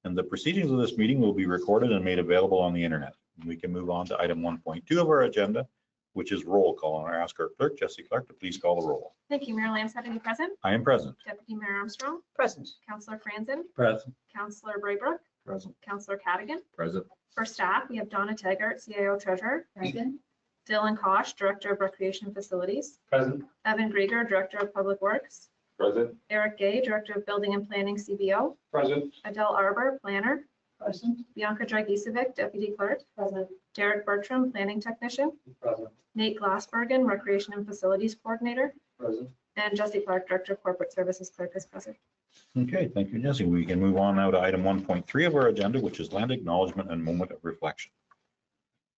And the proceedings of this meeting will be recorded and made available on the internet. And we can move on to item 1.2 of our agenda, which is roll call. And I ask our clerk, Jesse Clark, to please call the roll. Thank you. Mayor Lamb present. I am present. Deputy Mayor Armstrong. Present. Councillor Franzen. Present. Councillor Braybrook. Present. Councillor Cadigan. Present. For staff, we have Donna Taggart, CIO Treasurer. Present. Dylan Kosh, Director of Recreation Facilities. Present. Evan Grieger, Director of Public Works. Present. Eric Gay, Director of Building and Planning, CBO. Present. Adele Arbor, Planner. Present. Bianca Dragicevic, Deputy Clerk. Present. Derek Bertram, Planning Technician. Present. Nate Glassbergen, Recreation and Facilities Coordinator. Present. And Jesse Clark, Director of Corporate Services Clerk, is present. Okay, thank you, Jesse. We can move on now to item 1.3 of our agenda, which is land acknowledgement and moment of reflection.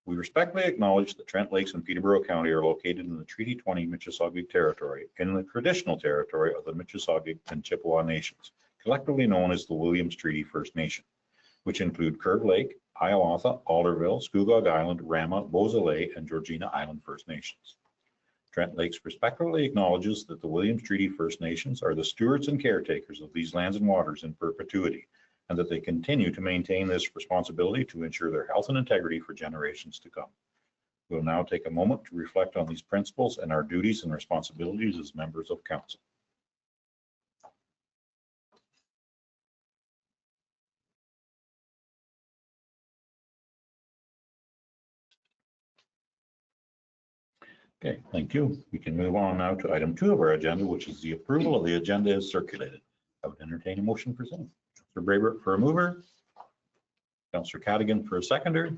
We respectfully acknowledge that Trent Lakes and Peterborough County are located in the Treaty 20 Mississauga territory, in the traditional territory of the Mississauga and Chippewa nations, collectively known as the Williams Treaty First Nation, which include Curve Lake, Hiawatha, Alderville, Scugog Island, Rama, Beausoleil, and Georgina Island First Nations. Trent Lakes respectfully acknowledges that the Williams Treaty First Nations are the stewards and caretakers of these lands and waters in perpetuity, and that they continue to maintain this responsibility to ensure their health and integrity for generations to come. We'll now take a moment to reflect on these principles and our duties and responsibilities as members of council. Okay, thank you. We can move on now to item 2 of our agenda, which is the approval of the agenda as circulated. I would entertain a motion presented. Councillor Braybrook for a mover. Councillor Cadigan for a seconder.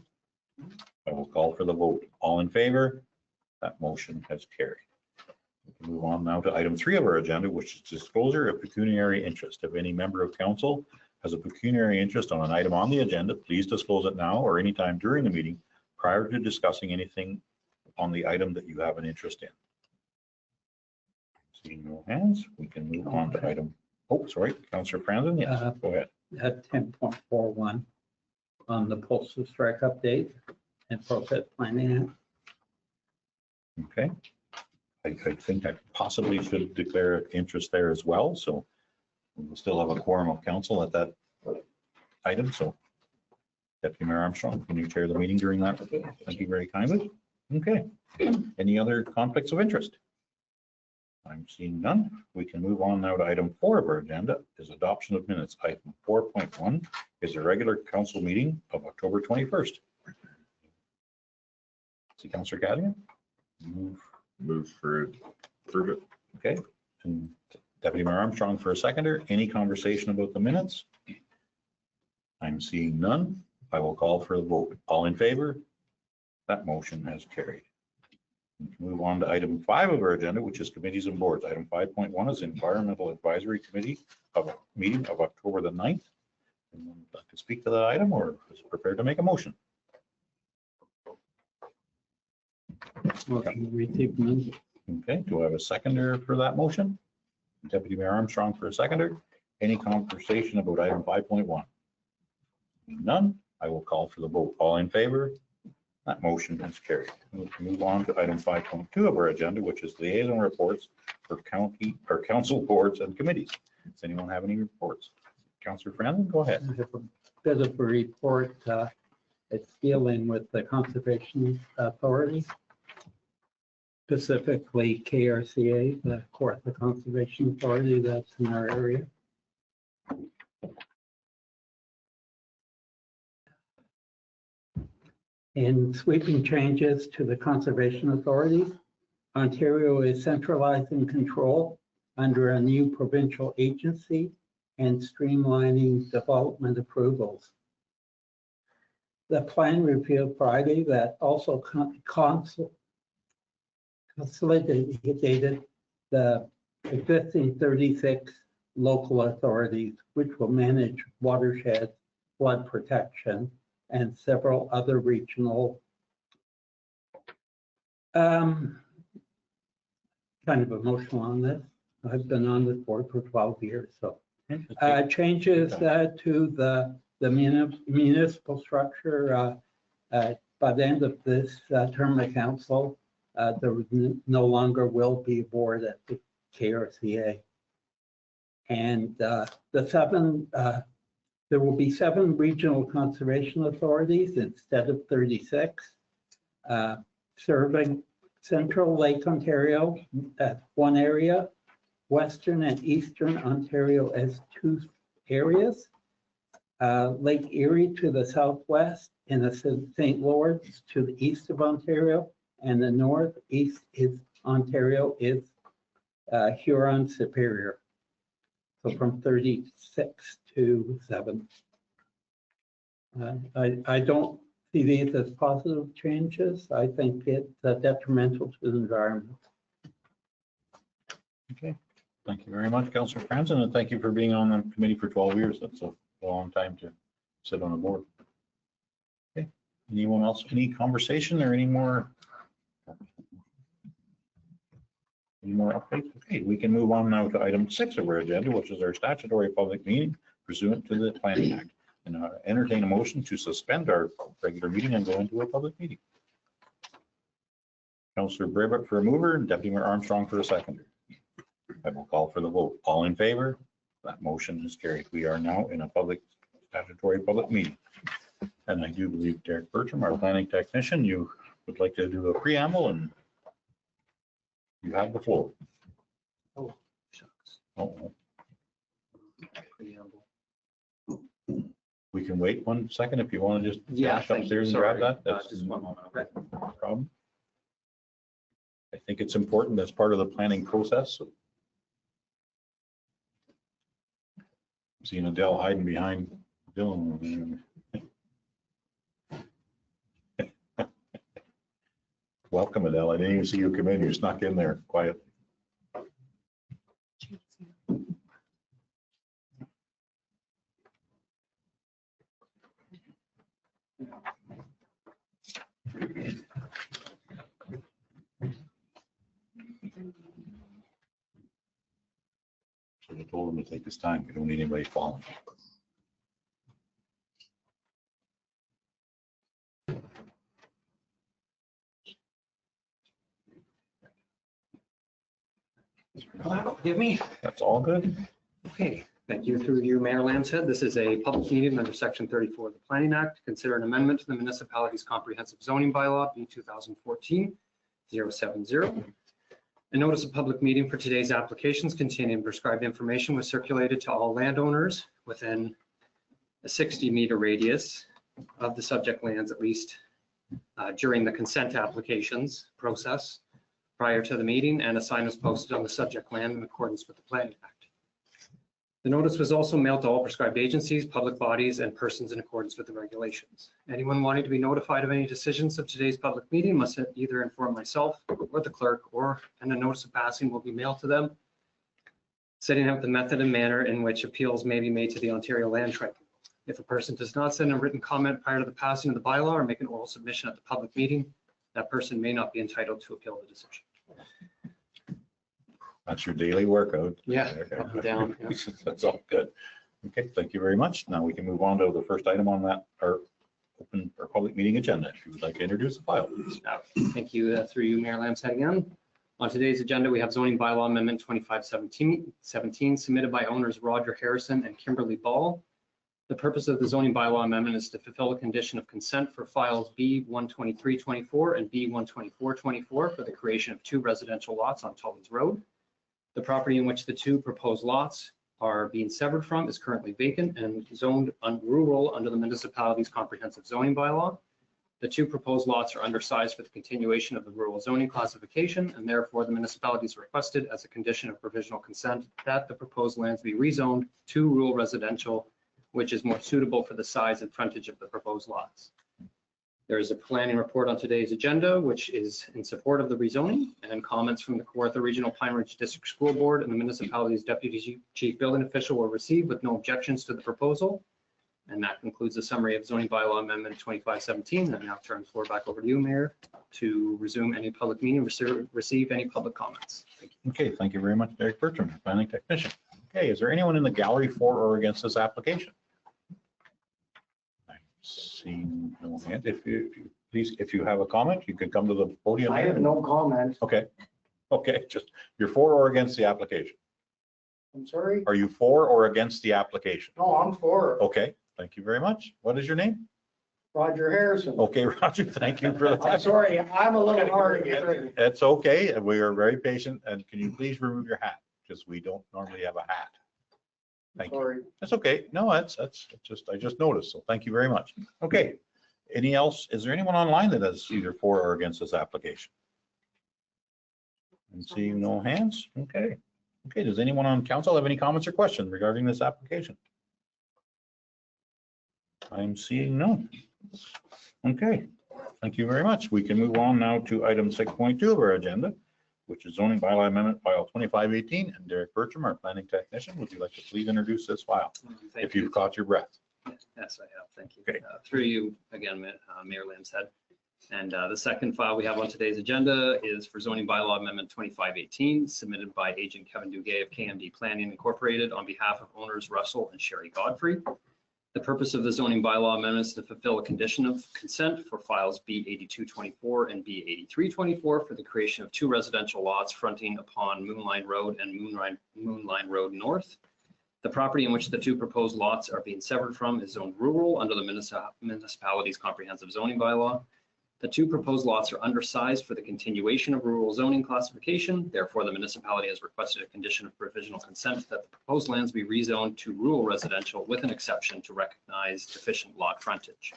I will call for the vote. All in favor? That motion has carried. We can move on now to item 3 of our agenda, which is disclosure of pecuniary interest. If any member of council has a pecuniary interest on an item on the agenda, please disclose it now or anytime during the meeting prior to discussing anything on the item that you have an interest in. Seeing no hands, we can move on to item. Oh, sorry, Councillor Franzen. Yes, go ahead. At 10.41 on the postal strike update and profit planning. Okay. I think I possibly should declare interest there as well. So we'll still have a quorum of council at that item. So Deputy Mayor Armstrong, can you chair the meeting during that? Thank you very kindly. Okay. Any other conflicts of interest? I'm seeing none. We can move on now to item 4 of our agenda is adoption of minutes. Item 4.1 is a regular council meeting of October 21st. See Councillor Cadigan? Move for approve it. Okay. And Deputy Mayor Armstrong for a seconder. Any conversation about the minutes? I'm seeing none. I will call for the vote. All in favor? That motion has carried. We can move on to item 5 of our agenda, which is committees and boards. Item 5.1 is Environmental Advisory Committee of a meeting of October the 9th. Anyone like to speak to that item or is prepared to make a motion? Motion to receive minutes. Okay, do I have a seconder for that motion? Deputy Mayor Armstrong for a seconder. Any conversation about item 5.1? None. I will call for the vote. All in favor? That motion has carried. We'll move on to item 5.2 of our agenda, which is liaison reports for county or council boards and committees. Does anyone have any reports? Councillor Franzen, go ahead. I have a bit of a report. It's dealing with the Conservation Authority, specifically KRCA, the Kawartha Conservation Authority that's in our area. In sweeping changes to the Conservation Authority, Ontario is centralizing control under a new provincial agency and streamlining development approvals. The plan revealed Friday that also consolidated the existing 36 local authorities, which will manage watersheds, flood protection, and several other regional kind of emotional on this. I've been on this board for 12 years, so changes to the municipal structure by the end of this term of council, there no longer will be a board at the KRCA. And the 7 There will be 7 regional conservation authorities instead of 36, serving Central Lake Ontario as one area, Western and Eastern Ontario as 2 areas, Lake Erie to the southwest, and the St. Lawrence to the east of Ontario, and the northeast is Ontario is Huron Superior. So from 36 to 7. I don't see these as positive changes. I think it's detrimental to the environment. Okay, thank you very much, Councillor Franzen, and thank you for being on the committee for 12 years. That's a long time to sit on a board. Okay, anyone else, any conversation or any more updates? Okay, we can move on now to item 6 of our agenda, which is our statutory public meeting pursuant to the Planning Act. And entertain a motion to suspend our regular meeting and go into a public meeting. Councillor Braybuck for a mover and Deputy Mayor Armstrong for a seconder. I will call for the vote. All in favor? That motion is carried. We are now in a statutory public meeting. And I do believe Derek Bertram, our planning technician, you would like to do a preamble, and you have the floor. Oh, shucks. Oh, Preamble. we can wait 1 second if you want to just Yeah, dash thank you. upstairs and grab Sorry. that. That's Just one moment. Okay. no problem. I think it's important as part of the planning process. So seeing Adele hiding behind Dylan. Welcome, Adele. I didn't even see you come in. You snuck in there quietly. So I told him to take his time. We don't need anybody falling. Give me. That's all good. Okay, thank you. Through you, Mayor Lambshead. This is a public meeting under Section 34 of the Planning Act to consider an amendment to the municipality's comprehensive zoning bylaw, B 2014-070. A notice of public meeting for today's applications containing prescribed information was circulated to all landowners within a 60-meter radius of the subject lands, at least during the consent applications process prior to the meeting, and a sign was posted on the subject land in accordance with the Planning Act. The notice was also mailed to all prescribed agencies, public bodies, and persons in accordance with the regulations. Anyone wanting to be notified of any decisions of today's public meeting must either inform myself or the clerk, and a notice of passing will be mailed to them, setting out the method and manner in which appeals may be made to the Ontario Land Tribunal. If a person does not send a written comment prior to the passing of the bylaw or make an oral submission at the public meeting, that person may not be entitled to appeal the decision. That's your daily workout. Yeah, up and down. Yeah. That's all good. Okay, thank you very much. Now we can move on to the first item on that, our open or public meeting agenda. If you would like to introduce the file, please. Thank you. Through you, Mayor Lambshead again. On today's agenda, we have zoning bylaw amendment 2517 submitted by owners Roger Harrison and Kimberly Ball. The purpose of the zoning bylaw amendment is to fulfill a condition of consent for files B12324 and B12424 for the creation of 2 residential lots on Tullins Road. The property in which the 2 proposed lots are being severed from is currently vacant and zoned rural under the municipality's comprehensive zoning bylaw. The 2 proposed lots are undersized for the continuation of the rural zoning classification, and therefore the municipality has requested as a condition of provisional consent that the proposed lands be rezoned to rural residential, which is more suitable for the size and frontage of the proposed lots. There is a planning report on today's agenda, which is in support of the rezoning, and comments from the Kawartha Regional Pine Ridge District School Board and the municipality's Deputy Chief Building Official were received with no objections to the proposal. And that concludes the summary of zoning bylaw amendment 2517. And I now turn the floor back over to you, Mayor, to resume any public meeting, receive any public comments. Thank you. Okay, thank you very much, Derek Bertram, planning technician. Okay, is there anyone in the gallery for or against this application? Seeing no hand. If you have a comment, you can come to the podium. I have no comment. Okay, just you're for or against the application? I'm sorry? Are you for or against the application? No, I'm for Okay, thank you very much. What is your name? Roger Harrison. Okay, Roger, thank you for the I'm time. sorry, I'm a little hard. It's okay, and we are very patient, and can you please remove your hat? Because we don't normally have a hat. Thank you. Sorry. That's okay. No, that's just, I just noticed, so thank you very much. Okay, any else? Is there anyone online that is either for or against this application? I'm seeing no hands. Okay. Okay, does anyone on council have any comments or questions regarding this application? I'm seeing none. Okay, thank you very much. We can move on now to item 6.2 of our agenda, which is zoning bylaw amendment file 2518. And Derek Bertram, our planning technician, would you like to please introduce this file Thank if you. you've caught your breath? Yes, I have. Thank you. Okay. Through you again, Mayor Lambshead. And the second file we have on today's agenda is for zoning bylaw amendment 2518, submitted by Agent Kevin Duguay of KMD Planning Incorporated on behalf of owners Russell and Sherry Godfrey. The purpose of the zoning bylaw amendment is to fulfill a condition of consent for files B8224 and B8324 for the creation of 2 residential lots fronting upon Moonline Road and Moonline Road North. The property in which the 2 proposed lots are being severed from is zoned rural under the municipality's comprehensive zoning bylaw. The 2 proposed lots are undersized for the continuation of rural zoning classification. Therefore, the municipality has requested a condition of provisional consent that the proposed lands be rezoned to rural residential with an exception to recognize deficient lot frontage.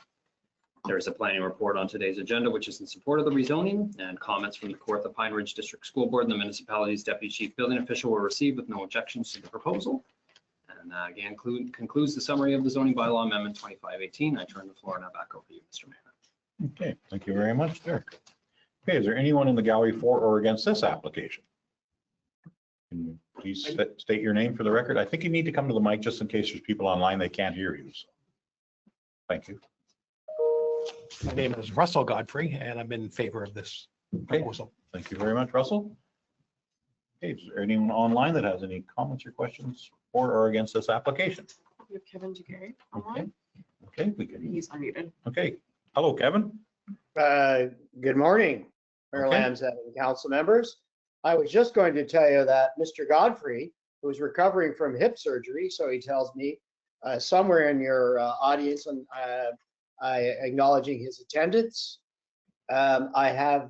There is a planning report on today's agenda, which is in support of the rezoning, and comments from the Kawartha Pine Ridge District School Board and the municipality's deputy chief building official were received with no objections to the proposal. And again, concludes the summary of the zoning bylaw amendment 2518. I turn the floor now back over to you, Mr. Mayor. Okay, thank you very much, Derek. Okay, is there anyone in the gallery for or against this application? Can you please state your name for the record? I think you need to come to the mic just in case there's people online, they can't hear you. So, thank you. My name is Russell Godfrey, and I'm in favor of this proposal. Thank you very much, Russell. Okay, is there anyone online that has any comments or questions for or against this application? We have Kevin Duguay Okay, online. okay, we can, He's unmuted. okay. Hello, Kevin. Good morning, Mayor Okay. Lambshead and council members. I was just going to tell you that Mr. Godfrey, who's recovering from hip surgery, so he tells me, somewhere in your audience, and I acknowledging his attendance. I have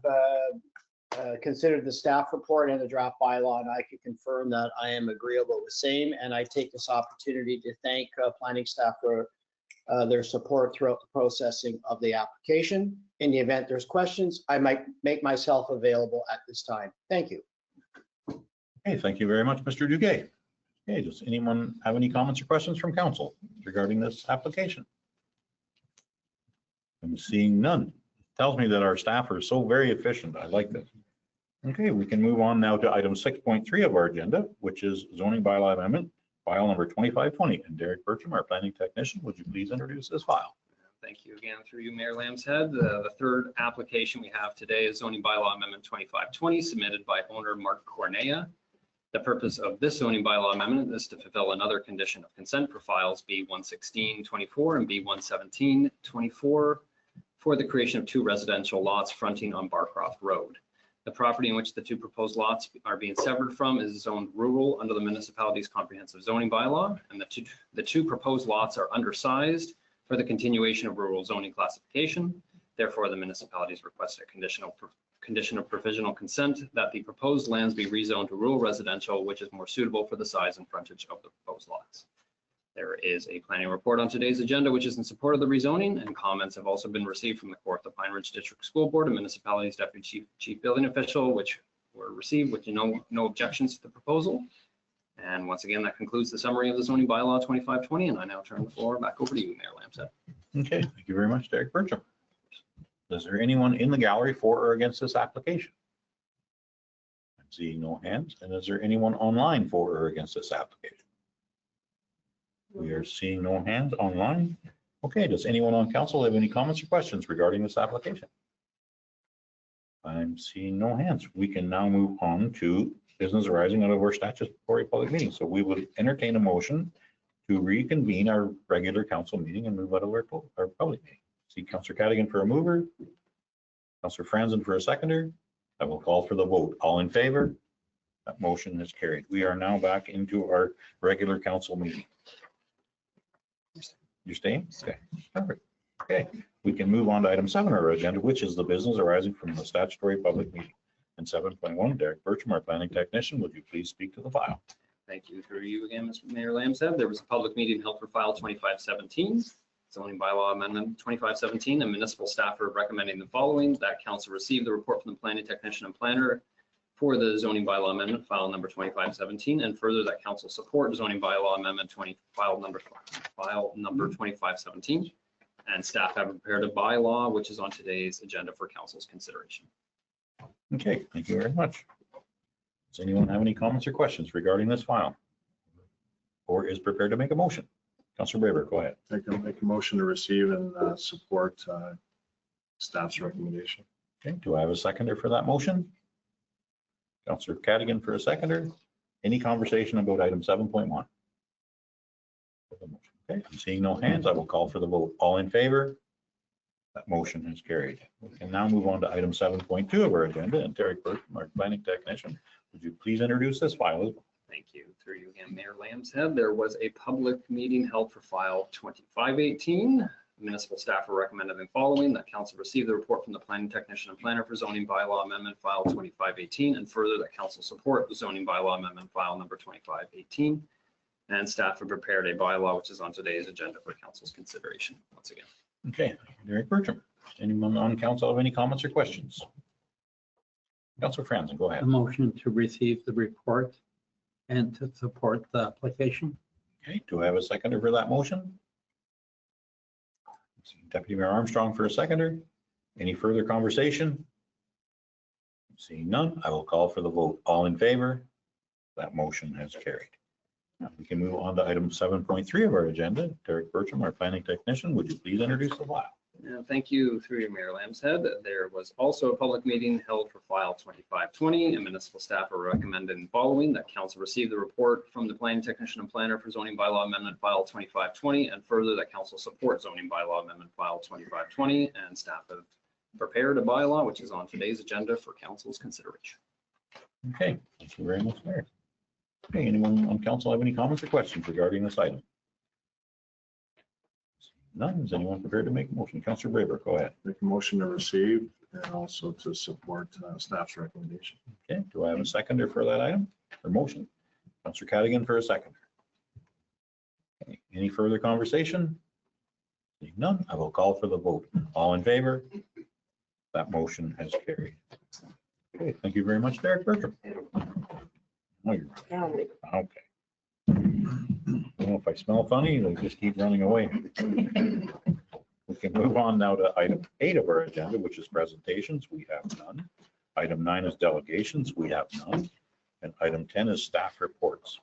considered the staff report and the draft bylaw, and I can confirm that I am agreeable with same. And I take this opportunity to thank planning staff for their support throughout the processing of the application. In the event there's questions, I might make myself available at this time. Thank you. Okay, thank you very much, Mr. Duguay. Okay, does anyone have any comments or questions from council regarding this application? I'm seeing none. Tells me that our staff are so very efficient. I like this. Okay, we can move on now to item 6.3 of our agenda, which is zoning bylaw amendment, file number 2520. And Derek Bertram, our planning technician, would you please introduce this file? Thank you again through you, Mayor Lambshead. The third application we have today is zoning bylaw amendment 2520, submitted by owner Mark Cornea. The purpose of this zoning bylaw amendment is to fulfill another condition of consent for files B11624 and B11724 for the creation of 2 residential lots fronting on Barcroft Road. The property in which the 2 proposed lots are being severed from is zoned rural under the municipality's comprehensive zoning bylaw, and the two proposed lots are undersized for the continuation of rural zoning classification. Therefore, the municipality has requested a condition of provisional consent that the proposed lands be rezoned to rural residential, which is more suitable for the size and frontage of the proposed lots. There is a planning report on today's agenda, which is in support of the rezoning, and comments have also been received from the Kawartha Pine Ridge District School Board and municipality's deputy chief building official, which were received with no objections to the proposal. And once again, that concludes the summary of the zoning bylaw 2520, and I now turn the floor back over to you, Mayor Lambshead. Okay, thank you very much, Derek Bertram. Is there anyone in the gallery for or against this application? I'm seeing no hands. And is there anyone online for or against this application? We are seeing no hands online. Okay, does anyone on council have any comments or questions regarding this application? I'm seeing no hands. We can now move on to business arising out of our statutory public meeting. So we would entertain a motion to reconvene our regular council meeting and move out of our public meeting. See Councillor Cadigan for a mover, Councillor Franzen for a seconder. I will call for the vote. All in favor? That motion is carried. We are now back into our regular council meeting. You're staying? Okay, perfect. Okay, we can move on to item 7 on our agenda, which is the business arising from the statutory public meeting. And 7.1, Derek Bertram, our planning technician, would you please speak to the file? Thank you. Through you again, Mr. Mayor Lamb. There was a public meeting held for file 2517, zoning bylaw amendment 2517, and municipal staff are recommending the following: that council receive the report from the planning technician and planner for the zoning bylaw amendment file number 2517, and further that council support zoning bylaw amendment file number 2517, and staff have prepared a bylaw which is on today's agenda for council's consideration. Okay, thank you very much. Does anyone have any comments or questions regarding this file? Or is prepared to make a motion? Councilor Braber, go ahead. I can make a motion to receive and support staff's recommendation. Okay, do I have a seconder for that motion? Councilor Cadigan for a seconder. Any conversation about item 7.1? Okay, I'm seeing no hands. I will call for the vote. All in favor? That motion is carried. We can now move on to item 7.2 of our agenda, and Derek Bertram, our planning technician, would you please introduce this file? Thank you. Through you again, Mayor Lambshead. There was a public meeting held for file 2518. Municipal staff are recommending the following: that council receive the report from the planning technician and planner for zoning bylaw amendment file 2518, and further that council support the zoning bylaw amendment file number 2518. And staff have prepared a bylaw which is on today's agenda for council's consideration. Once again. Okay, Derek Bertram. Anyone on council have any comments or questions? Councilor Franzen, go A ahead. motion to receive the report and to support the application. Okay, do I have a seconder for that motion? Deputy Mayor Armstrong for a seconder. Any further conversation? Seeing none, I will call for the vote. All in favor? That motion has carried. Now we can move on to item 7.3 of our agenda. Derek Bertram, our planning technician, would you please introduce the file? Thank you. Through your Mayor Lambshead. There was also a public meeting held for file 2520, and municipal staff are recommending the following: that council receive the report from the planning technician and planner for zoning bylaw amendment file 2520, and further that council support zoning bylaw amendment file 2520, and staff have prepared a bylaw which is on today's agenda for council's consideration. Okay, thank you very much, Mayor. Okay, anyone on council have any comments or questions regarding this item? None. Is anyone prepared to make a motion? Councilor Braber, go ahead. Make a motion to receive and also to support staff's recommendation. Okay, do I have a seconder for that item or motion? Councilor Cadigan for a seconder. Okay, any further conversation? Seeing none, I will call for the vote. All in favor? That motion has carried. Okay, thank you very much, Derek Bertram. Oh, you're right. Okay. I don't know if I smell funny, they just keep running away. We can move on now to item 8 of our agenda, which is presentations. We have none. Item 9 is delegations. We have none. And item 10 is staff reports.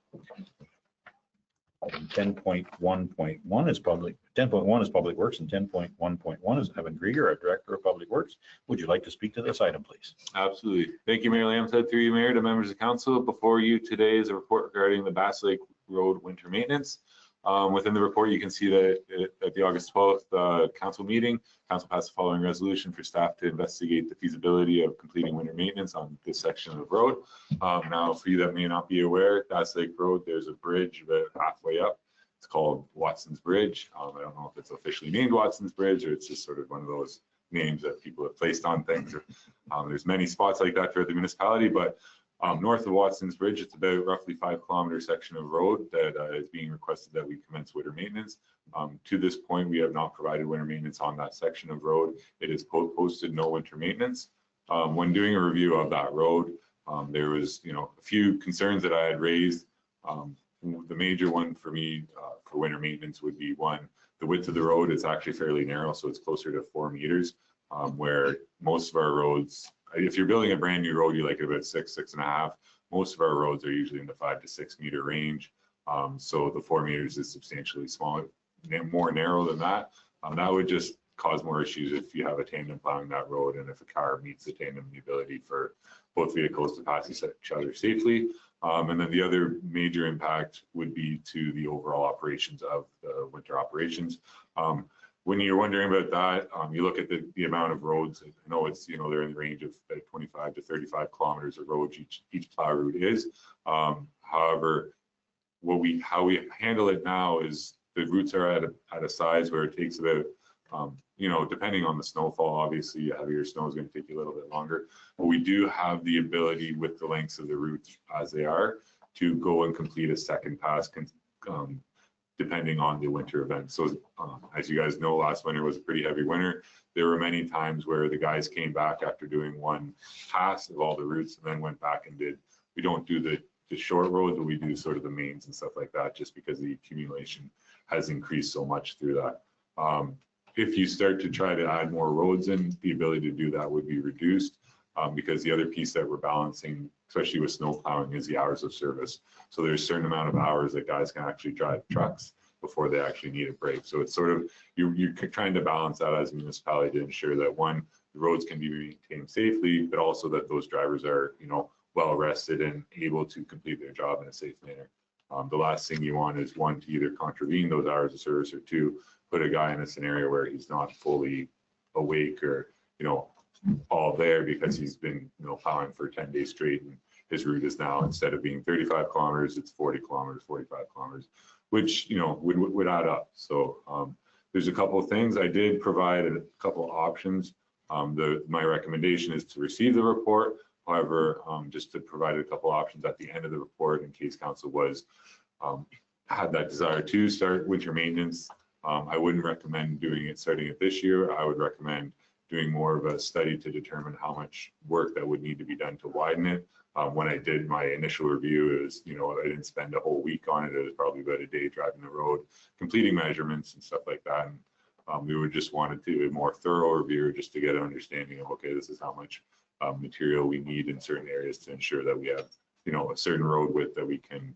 Item 10.1.1 is public, 10.1 is public works, and 10.1.1 is Evan Grieger, our director of public works. Would you like to speak to this item, please? Absolutely. Thank you, Mayor Lambshead. Through you, Mayor, to members of council. Before you today is a report regarding the Bass Lake Road winter maintenance. Within the report, you can see that at the August 12th council meeting, council passed the following resolution for staff to investigate the feasibility of completing winter maintenance on this section of the road. Now, for you that may not be aware, Bass Lake Road, there's a bridge about halfway up. It's called Watson's Bridge. I don't know if it's officially named Watson's Bridge or it's just sort of one of those names that people have placed on things. There's many spots like that throughout the municipality, but north of Watson's Bridge, it's about roughly 5-kilometer section of road that is being requested that we commence winter maintenance. To this point, we have not provided winter maintenance on that section of road. It is posted no winter maintenance. When doing a review of that road, there was, a few concerns that I had raised. The major one for me for winter maintenance would be one, the width of the road is actually fairly narrow, so it's closer to 4 meters, where most of our roads, if you're building a brand new road, you like it about 6.5. Most of our roads are usually in the 5 to 6 meter range. So the 4 meters is substantially smaller, more narrow than that. That would just cause more issues if you have a tandem plowing that road and if a car meets the tandem, the ability for both vehicles to pass each other safely. And then the other major impact would be to the overall operations of the winter operations. when you're wondering about that, you look at the amount of roads. I know it's, they're in the range of 25 to 35 kilometers of roads each plow route is. However, how we handle it now is the routes are at a size where it takes about, depending on the snowfall, obviously heavier snow is going to take you a little bit longer, but we do have the ability with the lengths of the routes as they are to go and complete a second pass depending on the winter event. So as you guys know, last winter was a pretty heavy winter. There were many times where the guys came back after doing one pass of all the routes and then went back and we don't do the short roads, but we do sort of the mains and stuff like that, just because the accumulation has increased so much through that. If you start to try to add more roads in, the ability to do that would be reduced, because the other piece that we're balancing, especially with snow plowing, is the hours of service. So there's a certain amount of hours that guys can actually drive trucks before they actually need a break. So it's sort of, you're trying to balance that as a municipality to ensure that, one, the roads can be maintained safely, but also that those drivers are, well rested and able to complete their job in a safe manner. The last thing you want is, one, to either contravene those hours of service, or two, put a guy in a scenario where he's not fully awake or, all there because he's been, plowing for 10 days straight, and his route is now, instead of being 35 kilometers, it's 40 kilometers, 45 kilometers, which, would add up. So there's a couple of things. I did provide a couple of options. My recommendation is to receive the report. However, just to provide a couple options at the end of the report in case council had that desire to start winter maintenance. I wouldn't recommend starting it this year. I would recommend doing more of a study to determine how much work that would need to be done to widen it. When I did my initial review, it was, I didn't spend a whole week on it. It was probably about a day driving the road, completing measurements and stuff like that. And we would just wanted to do a more thorough review just to get an understanding of, okay, this is how much material we need in certain areas to ensure that we have, a certain road width that we can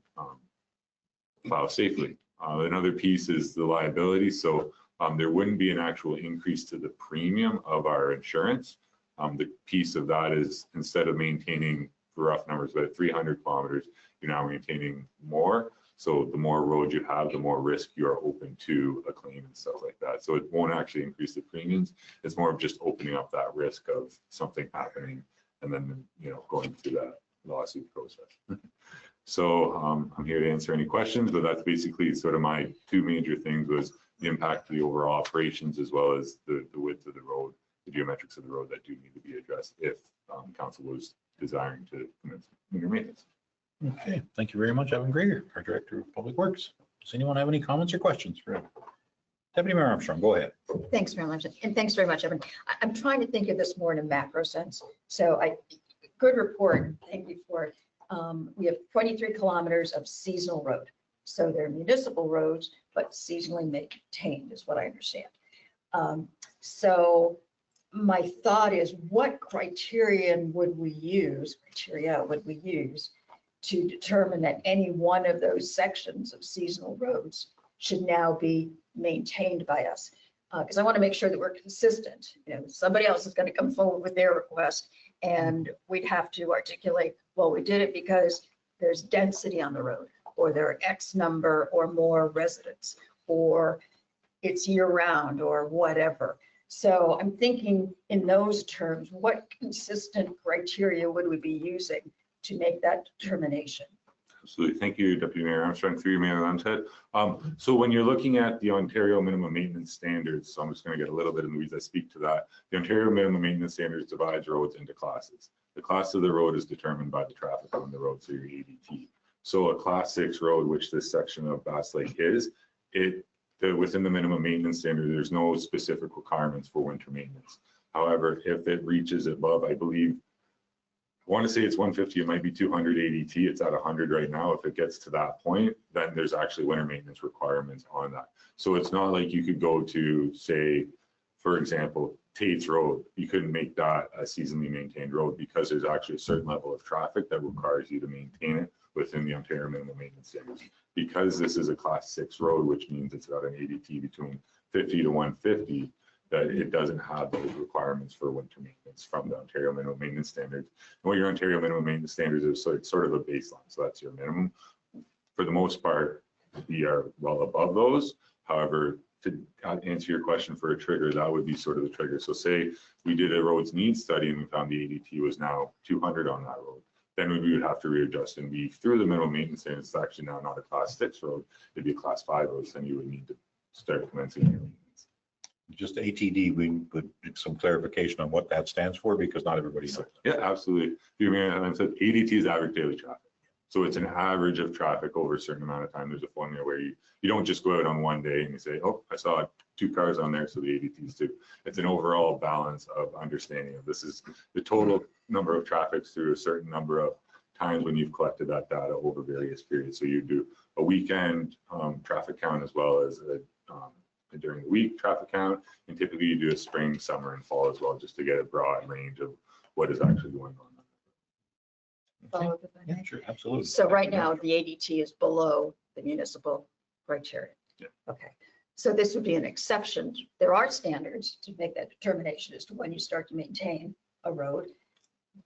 plow safely. Another piece is the liability. So there wouldn't be an actual increase to the premium of our insurance. The piece of that is, instead of maintaining, for rough numbers, about 300 kilometers, you're now maintaining more. So the more road you have, the more risk you are open to a claim and stuff like that. So it won't actually increase the premiums. It's more of just opening up that risk of something happening and then, going through that lawsuit process. So I'm here to answer any questions, but that's basically sort of my two major things: was the impact of the overall operations, as well as the width of the road, the geometrics of the road that do need to be addressed if council was desiring to commence winter maintenance. Okay, thank you very much, Evan Greger, our Director of Public Works. Does anyone have any comments or questions for Evan? Deputy Mayor Armstrong, go ahead. Thanks, Mayor Lambson, and thanks very much, Evan. I'm trying to think of this more in a macro sense. So good report, thank you for it. We have 23 kilometers of seasonal road. So they're municipal roads, but seasonally maintained is what I understand. So my thought is, what criteria would we use to determine that any one of those sections of seasonal roads should now be maintained by us? Because I want to make sure that we're consistent. Somebody else is going to come forward with their request, and we'd have to articulate, well, we did it because there's density on the road, or there are X number or more residents, or it's year round, or whatever. So I'm thinking in those terms, what consistent criteria would we be using to make that determination? Absolutely. Thank you, Deputy Mayor Armstrong, through you, Mayor Lambson. So when you're looking at the Ontario minimum maintenance standards, so I'm just going to get a little bit in the weeds. I speak to that. The Ontario minimum maintenance standards divides roads into classes. The class of the road is determined by the traffic on the road, so your ADT. So a class 6 road, which this section of Bass Lake is, within the minimum maintenance standard, there's no specific requirements for winter maintenance. However, if it reaches above, I believe, I want to say it's 150, it might be 200 ADT. It's at 100 right now. If it gets to that point, then there's actually winter maintenance requirements on that. So it's not like you could go to, say, for example, Tate's Road. You couldn't make that a seasonally maintained road because there's actually a certain level of traffic that requires you to maintain it within the Ontario minimum maintenance standards. Because this is a class 6 road, which means it's got an ADT between 50 to 150, that it doesn't have those requirements for winter maintenance from the Ontario minimum maintenance standards. And what your Ontario minimum maintenance standards is, so it's sort of a baseline. So that's your minimum. For the most part, we are well above those. However, to answer your question for a trigger, that would be sort of the trigger. So say we did a roads needs study and we found the ADT was now 200 on that road. Then we would have to readjust and be through the minimum maintenance, and it's actually now not a class 6 road, it'd be a class 5 road, so then you would need to start commencing your maintenance. Just ATD, we would need some clarification on what that stands for, because not everybody knows. Yeah, absolutely. I said ADT is average daily traffic. So it's an average of traffic over a certain amount of time. There's a formula where you don't just go out on one day and you say, oh, I saw 2 cars on there, so the ADT is 2. It's an overall balance of understanding of this is the total number of traffics through a certain number of times when you've collected that data over various periods. So you do a weekend traffic count as well as during the week traffic count, and typically you do a spring, summer, and fall as well, just to get a broad range of what is actually going on. Follow up if I Yeah, may. sure, absolutely. So right now, the ADT is below the municipal criteria. Yeah. Okay, so this would be an exception. There are standards to make that determination as to when you start to maintain a road,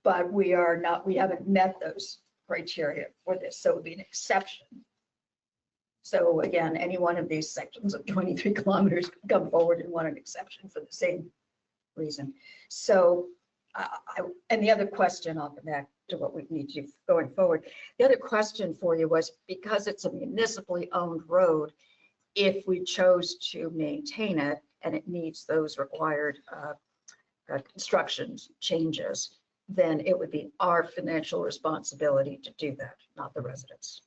but we haven't met those criteria for this, so it would be an exception. So again, any one of these sections of 23 kilometers could come forward and want an exception for the same reason. So, and the other question, I'll come back to what we need to going forward. The other question for you was, because it's a municipally owned road, if we chose to maintain it and it needs those required construction changes, then it would be our financial responsibility to do that, not the residents.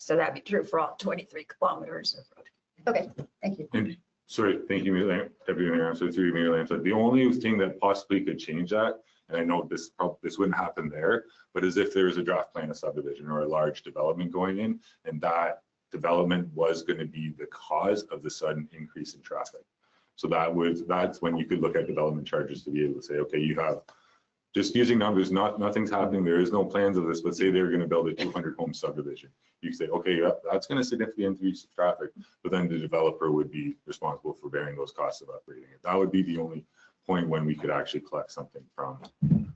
So that'd be true for all 23 kilometers of road. Okay, thank you. And sorry, thank you, Deputy Mayor. So through Mayor Lamb, the only thing that possibly could change that, and I know this wouldn't happen there, but is if there was a draft plan of subdivision or a large development going in, and that development was going to be the cause of the sudden increase in traffic. So that's when you could look at development charges to be able to say, okay, you have, just using numbers, nothing's happening, there is no plans of this, but say they're going to build a 200 home subdivision. You say, okay, that's going to significantly increase traffic, but then the developer would be responsible for bearing those costs of upgrading it. That would be the only point when we could actually collect something from the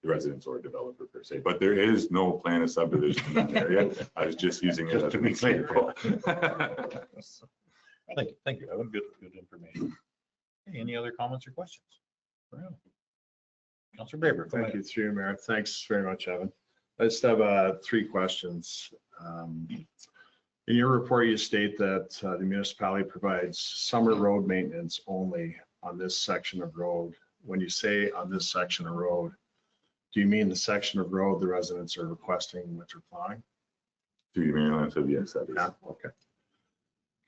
residents or developer per se. But there is no plan of subdivision in that area. I was just using it as an example. Thank you. That was good information. Any other comments or questions? Councilor Baber. go Thank ahead. you, through you, Mayor. Thanks very much, Evan. I just have 3 questions. In your report, you state that the municipality provides summer road maintenance only on this section of road. When you say on this section of road, do you mean the section of road the residents are requesting winter plowing? Through you, Mayor Lamb, so yes, that is. Yeah, okay.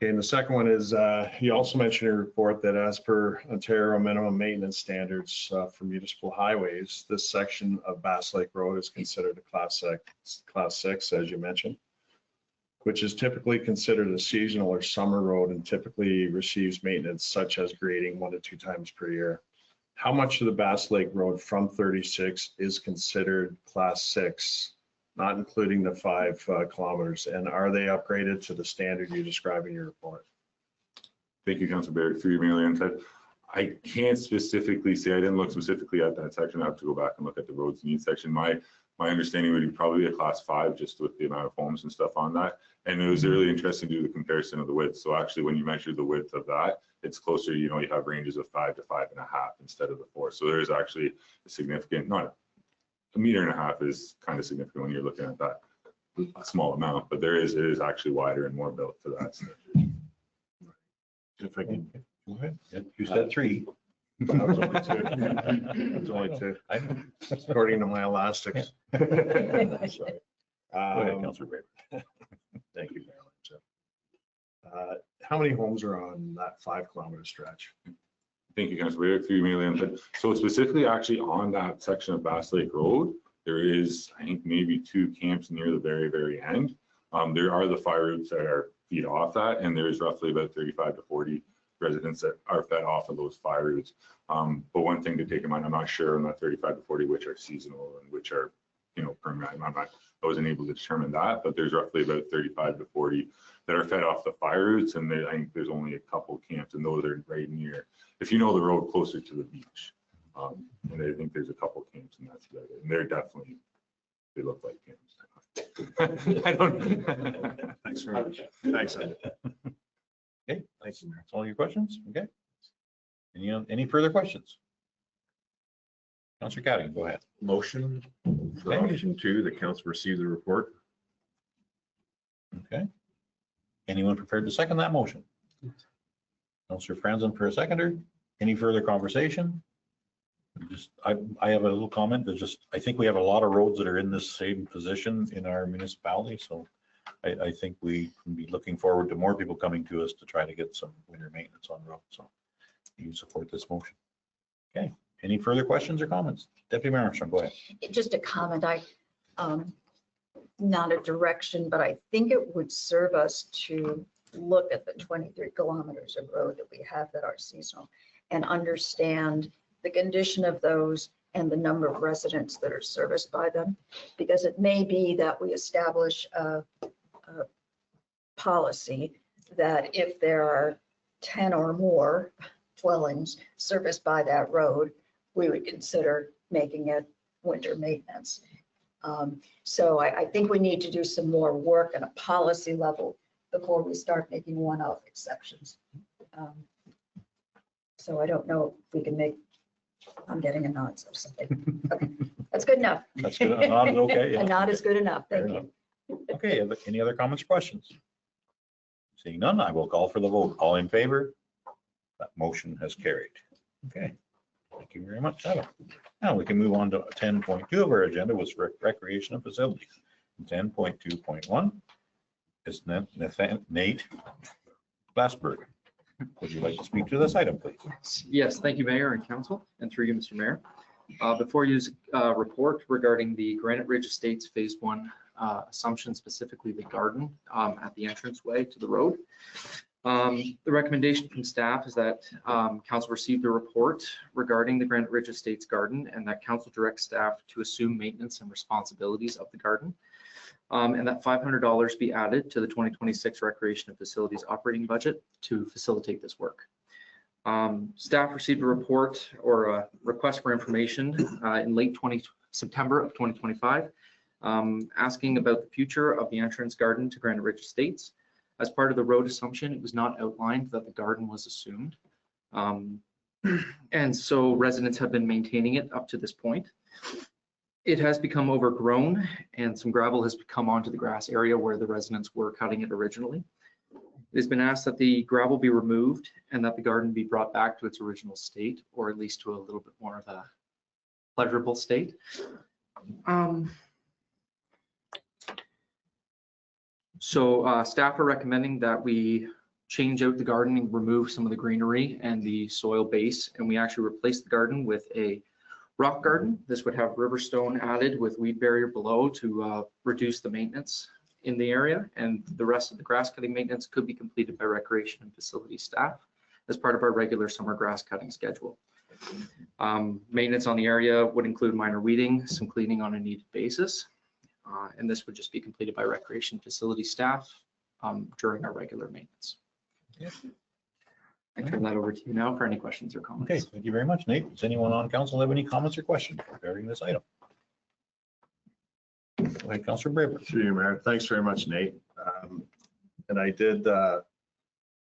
Okay, and the second one is, you also mentioned in your report that as per Ontario minimum maintenance standards for municipal highways, this section of Bass Lake Road is considered a class 6, as you mentioned, which is typically considered a seasonal or summer road and typically receives maintenance such as grading 1 to 2 times per year. How much of the Bass Lake Road from 36 is considered class 6? Not including the 5 kilometers, and are they upgraded to the standard you describe in your report? Thank you, Councilor Barrett. Through you, Mayor Lamb. I can't specifically say, I didn't look specifically at that section. I have to go back and look at the roads needs section. My understanding would be probably a class 5, just with the amount of homes and stuff on that. And it was really interesting to do the comparison of the width. So actually, when you measure the width of that, it's closer, you have ranges of 5 to 5.5 instead of the 4. So there is actually a significant, not 1.5 meters is kind of significant when you're looking at that small amount, but it is actually wider and more built for that standard. If I can, Go ahead. You said 3. that was only 2. That was only 2, according to my elastics. Go ahead, Councilor Baber. Thank you, Mayor. How many homes are on that 5 kilometer stretch? Thank you, Councilor Barrett. Through you, Mayor Lamb. So specifically, actually on that section of Bass Lake Road, there is, I think, maybe 2 camps near the very, very end. There are the fire routes that are feed off that, and there is roughly about 35 to 40 residents that are fed off of those fire routes. But one thing to take in mind, I'm not sure on that 35 to 40 which are seasonal and which are, permanent. I wasn't able to determine that, but there's roughly about 35 to 40 that are fed off the fire routes, and I think there's only a couple camps, and those are right near, if you know the road closer to the beach. And I think there's a couple camps, and that's about it. And they're definitely, they look like camps. I don't. Thanks very much. Thanks, Ed. Okay, That's all your questions? Okay. Any further questions? Councillor Cadigan, go ahead. Motion for Okay. option 2, the council receive the report. Okay. Anyone prepared to second that motion? Councillor Franzen for a seconder. Any further conversation? I have a little comment. I think we have a lot of roads that are in this same position in our municipality. So I think we can be looking forward to more people coming to us to try to get some winter maintenance on roads. So you support this motion. Okay. Any further questions or comments? Deputy Mayor Armstrong, go ahead. Just a comment, not a direction, but I think it would serve us to look at the 23 kilometers of road that we have that are seasonal and understand the condition of those and the number of residents that are serviced by them. Because it may be that we establish a policy that if there are 10 or more dwellings serviced by that road, we would consider making it winter maintenance. So I think we need to do some more work at a policy level before we start making one-off exceptions. So I don't know if we can make, I'm getting a nod or something. Okay, that's good enough. That's good. A nod is okay. Yeah. A nod is good enough. Fair Thank you. Okay, any other comments or questions? Seeing none, I will call for the vote. All in favor? That motion has carried. Okay, thank you very much, Adam. Now we can move on to 10.2 of our agenda, was recreation and facilities. 10.2.1 is Nate Glassberg. Would you like to speak to this item, please? Yes, thank you, Mayor and Council, and through you, Mr. Mayor. Before you use a report regarding the Granite Ridge Estates Phase 1 assumption, specifically the garden at the entranceway to the road. The recommendation from staff is that council received a report regarding the Granite Ridge Estates garden and that council directs staff to assume maintenance and responsibilities of the garden. And that $500 be added to the 2026 Recreation and Facilities operating budget to facilitate this work. Staff received a report or a request for information in late September of 2025, asking about the future of the entrance garden to Granite Ridge Estates. As part of the road assumption, it was not outlined that the garden was assumed. And so residents have been maintaining it up to this point. It has become overgrown and some gravel has come onto the grass area where the residents were cutting it originally. It has been asked that the gravel be removed and that the garden be brought back to its original state, or at least to a little bit more of a pleasurable state. So staff are recommending that we change out the garden and remove some of the greenery and the soil base, and we actually replace the garden with a rock garden. This would have riverstone added with weed barrier below to reduce the maintenance in the area, and the rest of the grass cutting maintenance could be completed by recreation and facility staff as part of our regular summer grass cutting schedule. Maintenance on the area would include minor weeding, some cleaning on a needed basis, and this would just be completed by recreation facility staff during our regular maintenance. Yeah. I turn that over to you now for any questions or comments. Okay, thank you very much, Nate. Does anyone on council have any comments or questions regarding this item? Go ahead, Councillor Braber. Through you, Mayor. Thanks very much, Nate. And I did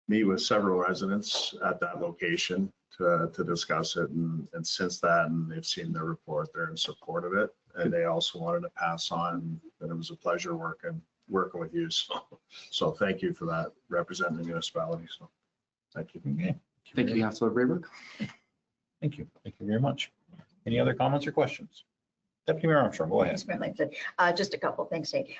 meet with several residents at that location to discuss it. And since then, they've seen the report. They're in support of it. And they also wanted to pass on that it was a pleasure working with you. So thank you for that, representing the municipality. So thank you. Okay. Thank you, Councilor Braber. Thank you. Thank you very much. Any other comments or questions? Deputy Mayor Armstrong, go ahead. Yes, Mayor Langston. Just a couple, thanks, Nate.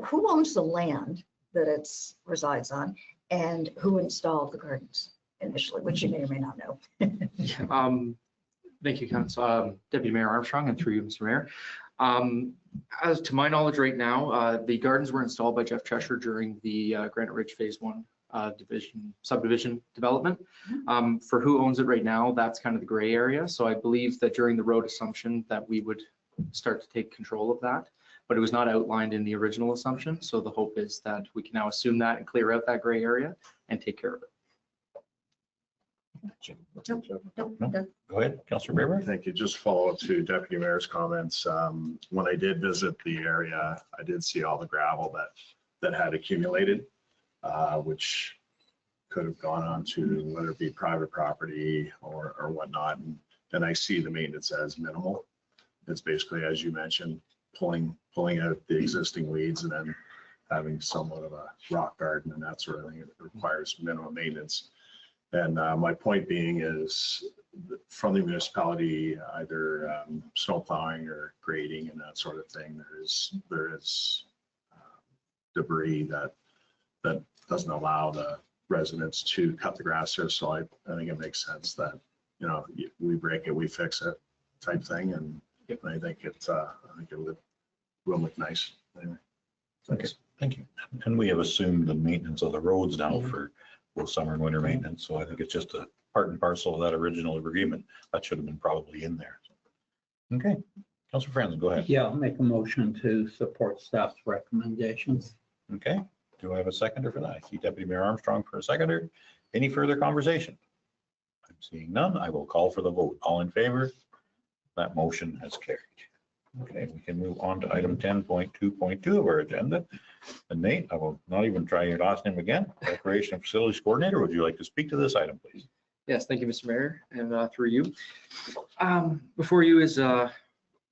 Who owns the land that it resides on, and who installed the gardens initially, which you may or may not know? Thank you, Council, Deputy Mayor Armstrong, and through you, Mr. Mayor. As to my knowledge right now, the gardens were installed by Jeff Cheshire during the Granite Ridge Phase 1 subdivision development. For who owns it right now, that's kind of the gray area. So I believe that during the road assumption that we would start to take control of that, but it was not outlined in the original assumption. So the hope is that we can now assume that and clear out that gray area and take care of it. No? Go ahead, Councillor Braber. Thank you. Just follow up to Deputy Mayor's comments. When I did visit the area, I did see all the gravel that had accumulated, which could have gone on to whether it be private property or whatnot. And I see the maintenance as minimal. It's basically, as you mentioned, pulling out the existing weeds and then having somewhat of a rock garden and that sort of thing. It requires minimum maintenance. And my point being is from the municipality, either snow plowing or grading and that sort of thing, there is debris that doesn't allow the residents to cut the grass there. So I think it makes sense that, you know, we break it, we fix it type thing. And I think it will look nice. Anyway, Okay, thank you. And we have assumed the maintenance of the roads now for both summer and winter maintenance. So I think it's just a part and parcel of that original agreement. That should have been probably in there. Okay, Councilor Franzen, go ahead. Yeah, I'll make a motion to support staff's recommendations. Okay, do I have a seconder for that? I see Deputy Mayor Armstrong for a seconder. Any further conversation? I'm seeing none. I will call for the vote. All in favor? That motion has carried. Okay, we can move on to item 10.2.2 of our agenda. And Nate, I will not even try your last name again. Recreation and Facilities Coordinator, would you like to speak to this item, please? Yes, thank you, Mr. Mayor, and through you. Before you is a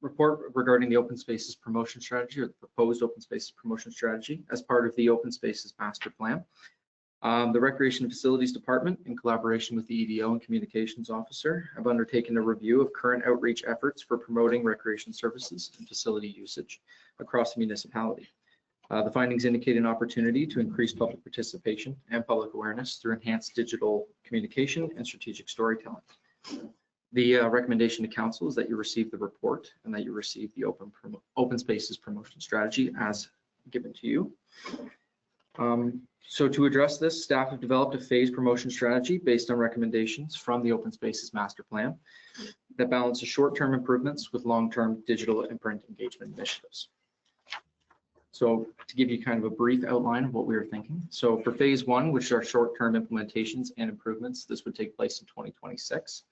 report regarding the open spaces promotion strategy, or the proposed open spaces promotion strategy as part of the open spaces master plan. The Recreation and Facilities Department, in collaboration with the EDO and Communications Officer, have undertaken a review of current outreach efforts for promoting recreation services and facility usage across the municipality. The findings indicate an opportunity to increase public participation and public awareness through enhanced digital communication and strategic storytelling. The recommendation to council is that you receive the report and that you receive the open spaces promotion strategy as given to you. So to address this, staff have developed a phased promotion strategy based on recommendations from the open spaces master plan that balances short-term improvements with long-term digital and print engagement initiatives. So to give you kind of a brief outline of what we were thinking. So for phase one, which are short-term implementations and improvements, this would take place in 2026.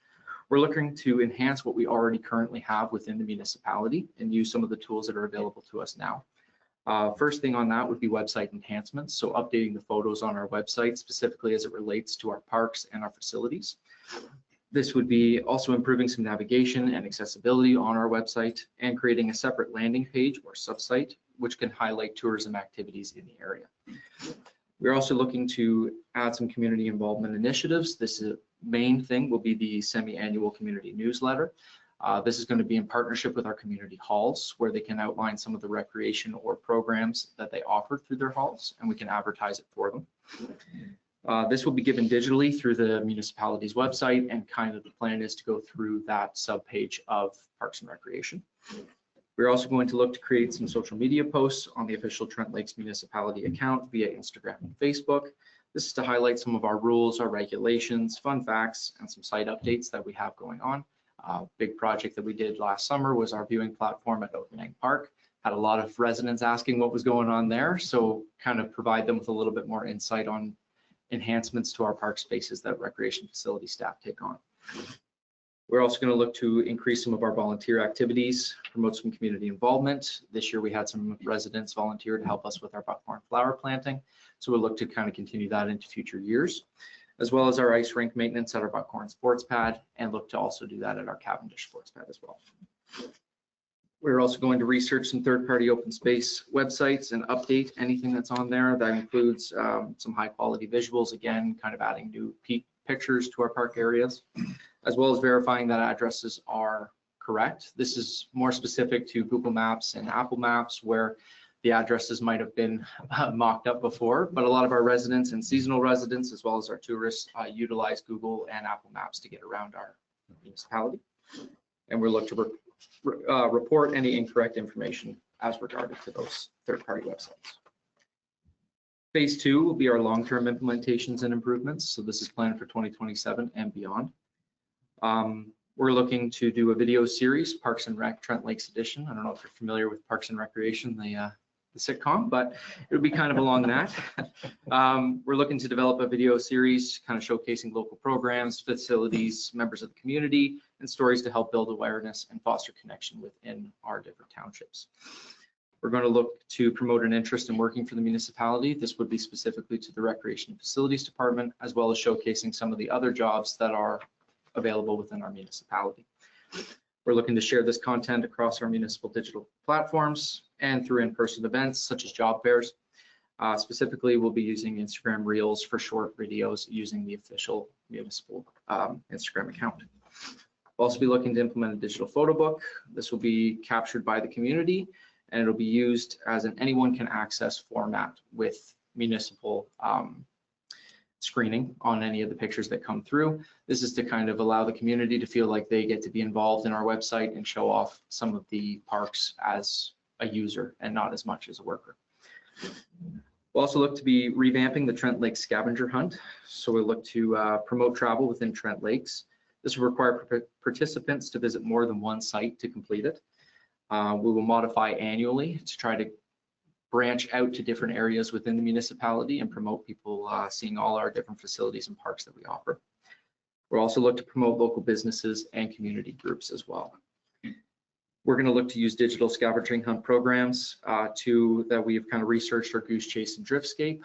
We're looking to enhance what we already currently have within the municipality and use some of the tools that are available to us now. First thing on that would be website enhancements. So updating the photos on our website, specifically as it relates to our parks and our facilities. This would be also improving some navigation and accessibility on our website and creating a separate landing page or subsite, which can highlight tourism activities in the area. We're also looking to add some community involvement initiatives. This is main thing will be the semi-annual community newsletter. This is going to be in partnership with our community halls, where they can outline some of the recreation or programs that they offer through their halls, and we can advertise it for them. This will be given digitally through the municipality's website, and kind of the plan is to go through that subpage of Parks and Recreation. We're also going to look to create some social media posts on the official Trent Lakes Municipality account via Instagram and Facebook. This is to highlight some of our rules, our regulations, fun facts, and some site updates that we have going on. Big project that we did last summer was our viewing platform at Oakland Park. Had a lot of residents asking what was going on there, so kind of provide them with a little bit more insight on enhancements to our park spaces that recreation facility staff take on. We're also going to look to increase some of our volunteer activities, promote some community involvement. This year we had some residents volunteer to help us with our buckthorn flower planting, so we'll look to kind of continue that into future years, as well as our ice rink maintenance at our Buckhorn Sports Pad, and look to also do that at our Cavendish Sports Pad as well. We're also going to research some third-party open space websites and update anything that's on there. That includes some high-quality visuals, again, kind of adding new pictures to our park areas, as well as verifying that addresses are correct. This is more specific to Google Maps and Apple Maps, where the addresses might have been mocked up before, but a lot of our residents and seasonal residents, as well as our tourists, utilize Google and Apple Maps to get around our municipality. And we're looking to report any incorrect information as regarded to those third-party websites. Phase two will be our long-term implementations and improvements. So this is planned for 2027 and beyond. We're looking to do a video series, Parks and Rec Trent Lakes Edition. I don't know if you're familiar with Parks and Recreation, the sitcom, but it would be kind of along that. We're looking to develop a video series kind of showcasing local programs, facilities, members of the community, and stories to help build awareness and foster connection within our different townships. We're going to look to promote an interest in working for the municipality. This would be specifically to the Recreation and Facilities Department, as well as showcasing some of the other jobs that are available within our municipality. We're looking to share this content across our municipal digital platforms and through in-person events such as job fairs. Specifically, we'll be using Instagram Reels for short videos using the official municipal Instagram account. We'll also be looking to implement a digital photo book. This will be captured by the community, and it'll be used as an anyone can access format with municipal screening on any of the pictures that come through. This is to kind of allow the community to feel like they get to be involved in our website and show off some of the parks as a user and not as much as a worker. We'll also look to be revamping the Trent Lakes scavenger hunt. So we'll look to promote travel within Trent Lakes. This will require participants to visit more than one site to complete it. We will modify annually to try to branch out to different areas within the municipality and promote people seeing all our different facilities and parks that we offer. We'll also look to promote local businesses and community groups as well. We're going to look to use digital scavenging hunt programs that we've kind of researched our Goose Chase and Driftscape.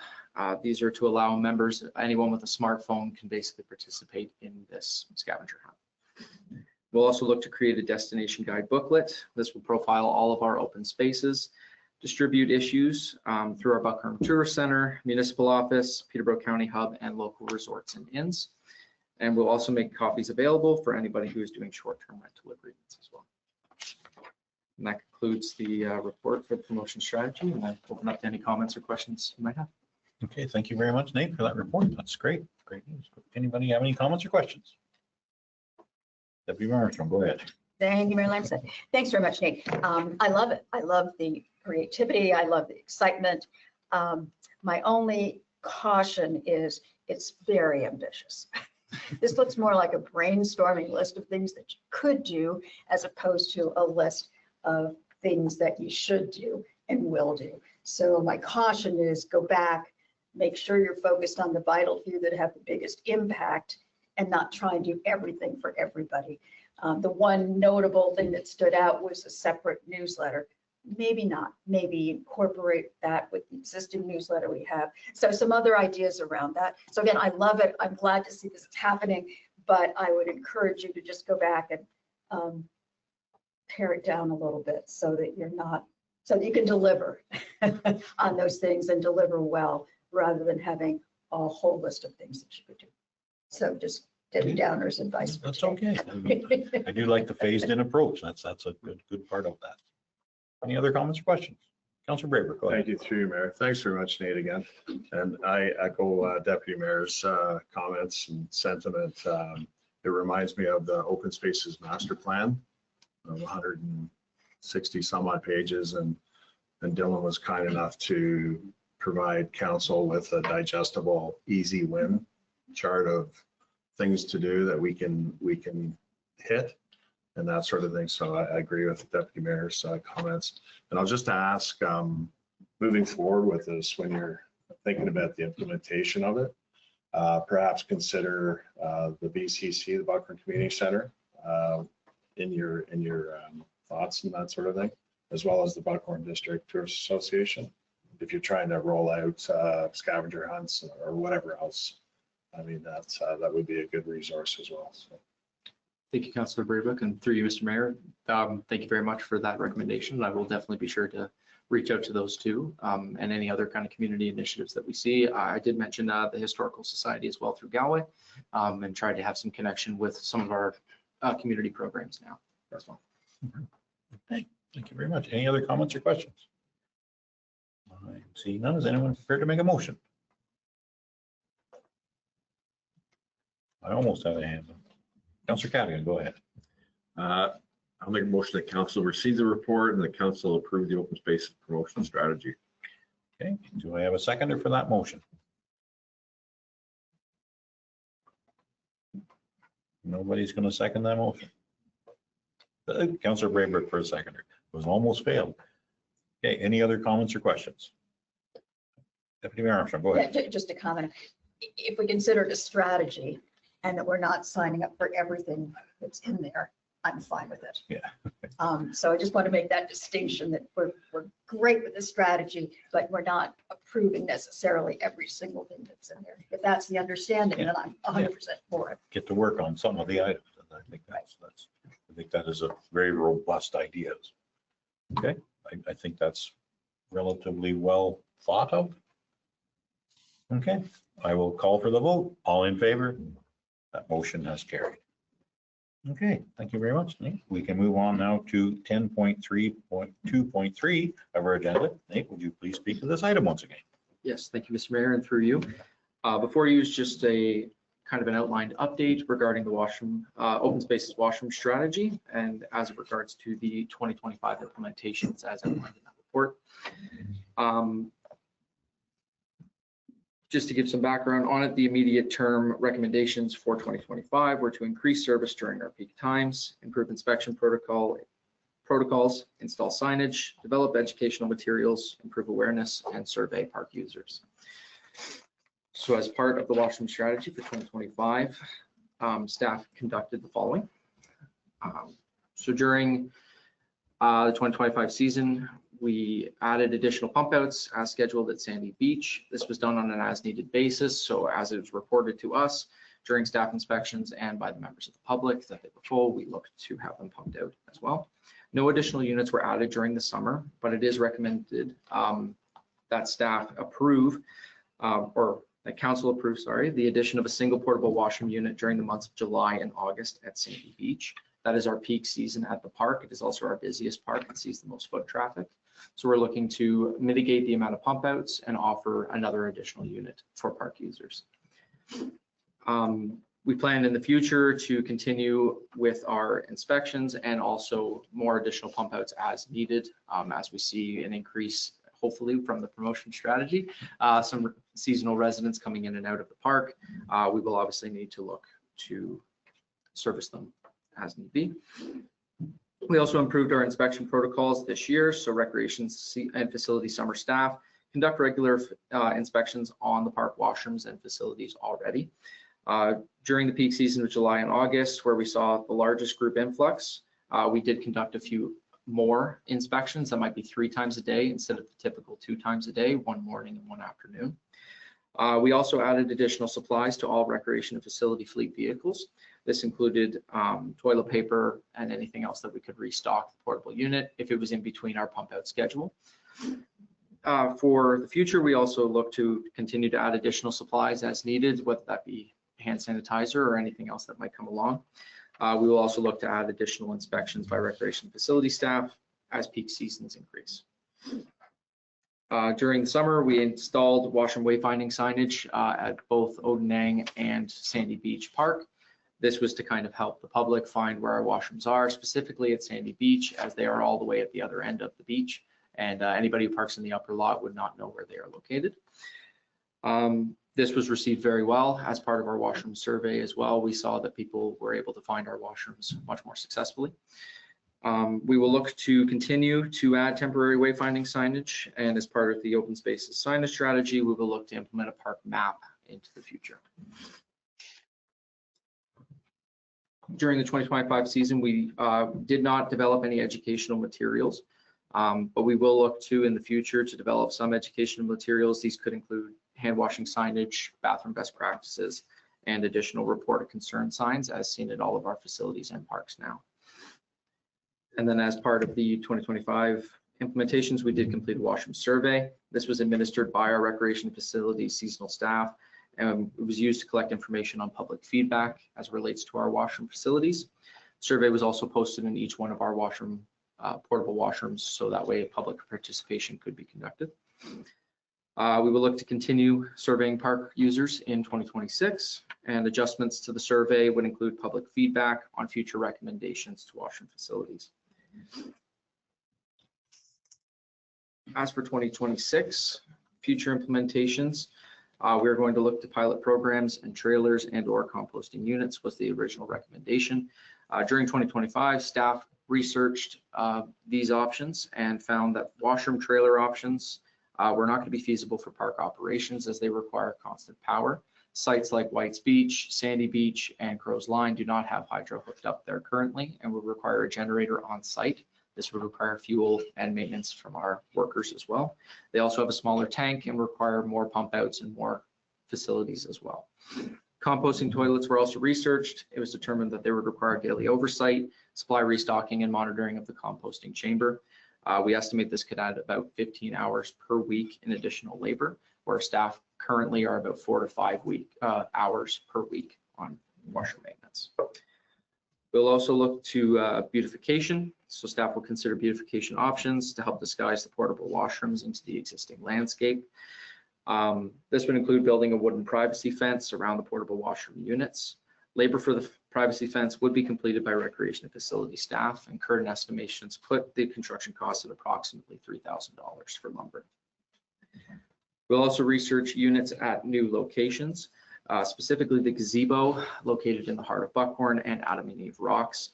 These are to allow members, anyone with a smartphone can basically participate in this scavenger hunt. We'll also look to create a destination guide booklet. This will profile all of our open spaces, distribute issues through our Buckhorn Tourist Center, Municipal Office, Peterborough County Hub, and local resorts and inns. And we'll also make copies available for anybody who is doing short-term rental agreements as well. And that concludes the report for the promotion strategy, and I open up to any comments or questions you might have. Okay, thank you very much, Nate, for that report. That's great. Great news. Anybody have any comments or questions? Deputy Mayor Armstrong, go ahead. Thank you, Mayor Lamson. Thanks very much, Nate. I love it. I love the creativity. I love the excitement. My only caution is it's very ambitious. This looks more like a brainstorming list of things that you could do as opposed to a list of things that you should do and will do. So my caution is go back, make sure you're focused on the vital few that have the biggest impact and not try and do everything for everybody. The one notable thing that stood out was a separate newsletter. Maybe not, maybe incorporate that with the existing newsletter we have. So some other ideas around that. So again, I love it. I'm glad to see this is happening, but I would encourage you to just go back and pare it down a little bit so that you're not, so that you can deliver on those things and deliver well, rather than having a whole list of things that you could do. So just Debbie Downer's advice. That's okay. I do like the phased in approach. That's a good part of that. Any other comments or questions? Councilor Braber, go ahead. Thank you through you, Mayor. Thanks very much, Nate, again. And I echo Deputy Mayor's comments and sentiment. It reminds me of the Open Spaces Master Plan of 160 some odd pages. And Dylan was kind enough to provide council with a digestible, easy win chart of things to do that we can hit and that sort of thing. So I agree with the Deputy Mayor's comments. And I'll just ask, moving forward with this, when you're thinking about the implementation of it, perhaps consider the BCC, the Buckhorn Community Center, in your thoughts and that sort of thing, as well as the Buckhorn District Tourist Association, if you're trying to roll out scavenger hunts or whatever else. I mean, that would be a good resource as well. So. Thank you, Councilor Braybook, and through you, Mr. Mayor. Thank you very much for that recommendation. I will definitely be sure to reach out to those two and any other kind of community initiatives that we see. I did mention the Historical Society as well through Galway and tried to have some connection with some of our community programs now as well. Okay, thank you very much. Any other comments or questions? I see none. Is anyone prepared to make a motion? I almost have a hand. Councilor Cadigan, go ahead. I'll make a motion that council receive the report and the council approve the open space promotion strategy. Okay, do I have a seconder for that motion? Nobody's going to second that motion. Councilor Brayburg for a seconder. It was almost failed. Okay, any other comments or questions? Deputy Mayor Armstrong, go ahead. Yeah, just a comment. If we consider it a strategy and that we're not signing up for everything that's in there, I'm fine with it. Yeah. So I just want to make that distinction that we're great with this strategy, but we're not approving necessarily every single thing that's in there. If that's the understanding, then I'm 100% for it. Get to work on some of the items. And I think that is a very robust idea. Okay, I think that's relatively well thought of. Okay, I will call for the vote. All in favor? That motion has carried. Okay, thank you very much, Nate. We can move on now to 10.3.2.3 of our agenda. Nate, would you please speak to this item once again? Yes, thank you, Mr. Mayor, and through you. Before you is just a kind of an outlined update regarding the washroom, open spaces washroom strategy, and as it regards to the 2025 implementations as outlined in that report. Just to give some background on it, the immediate term recommendations for 2025 were to increase service during our peak times, improve inspection protocols, install signage, develop educational materials, improve awareness, and survey park users. So as part of the washroom strategy for 2025, staff conducted the following. So during the 2025 season, we added additional pump outs as scheduled at Sandy Beach. This was done on an as needed basis. So as it was reported to us during staff inspections and by the members of the public that they were full, we looked to have them pumped out as well. No additional units were added during the summer, but it is recommended that staff approve or that council approve, sorry, the addition of a single portable washroom unit during the months of July and August at Sandy Beach. That is our peak season at the park. It is also our busiest park and sees the most foot traffic. So we're looking to mitigate the amount of pump outs and offer another additional unit for park users. We plan in the future to continue with our inspections and also more additional pump outs as needed as we see an increase, hopefully from the promotion strategy, some seasonal residents coming in and out of the park. We will obviously need to look to service them as need be. We also improved our inspection protocols this year. So recreation and facility summer staff conduct regular inspections on the park washrooms and facilities already. During the peak season of July and August, where we saw the largest group influx, we did conduct a few more inspections. That might be 3 times a day instead of the typical 2 times a day, one morning and one afternoon. We also added additional supplies to all recreation and facility fleet vehicles. This included toilet paper and anything else that we could restock the portable unit if it was in between our pump out schedule. For the future, we also look to continue to add additional supplies as needed, whether that be hand sanitizer or anything else that might come along. We will also look to add additional inspections by recreation facility staff as peak seasons increase. During the summer, we installed washroom wayfinding signage at both Odenang and Sandy Beach Park. This was to kind of help the public find where our washrooms are, specifically at Sandy Beach, as they are all the way at the other end of the beach. And anybody who parks in the upper lot would not know where they are located. This was received very well as part of our washroom survey as well. We saw that people were able to find our washrooms much more successfully. We will look to continue to add temporary wayfinding signage, and as part of the open spaces signage strategy, we will look to implement a park map into the future. During the 2025 season, we did not develop any educational materials, but we will look to in the future to develop some educational materials. These could include hand washing signage, bathroom best practices, and additional report of concern signs as seen at all of our facilities and parks now. And then as part of the 2025 implementations, we did complete a washroom survey. This was administered by our recreation facilities seasonal staff, and it was used to collect information on public feedback as it relates to our washroom facilities. Survey was also posted in each one of our washroom, portable washrooms, so that way public participation could be conducted. We will look to continue surveying park users in 2026, and adjustments to the survey would include public feedback on future recommendations to washroom facilities. As for 2026, future implementations, we're going to look to pilot programs and trailers and/or composting units was the original recommendation. During 2025, staff researched these options and found that washroom trailer options were not going to be feasible for park operations as they require constant power. Sites like White's Beach, Sandy Beach, and Crow's Line do not have hydro hooked up there currently and would require a generator on site. This would require fuel and maintenance from our workers as well. They also have a smaller tank and require more pump outs and more facilities as well. Composting toilets were also researched. It was determined that they would require daily oversight, supply restocking, and monitoring of the composting chamber. We estimate this could add about 15 hours per week in additional labor, where staff currently are about 4 to 5 hours per week on washroom maintenance. We'll also look to beautification. So staff will consider beautification options to help disguise the portable washrooms into the existing landscape. This would include building a wooden privacy fence around the portable washroom units. Labor for the privacy fence would be completed by recreation and facility staff, and current estimations put the construction cost at approximately $3,000 for lumber. We'll also research units at new locations, specifically the gazebo located in the heart of Buckhorn and Adam and Eve Rocks.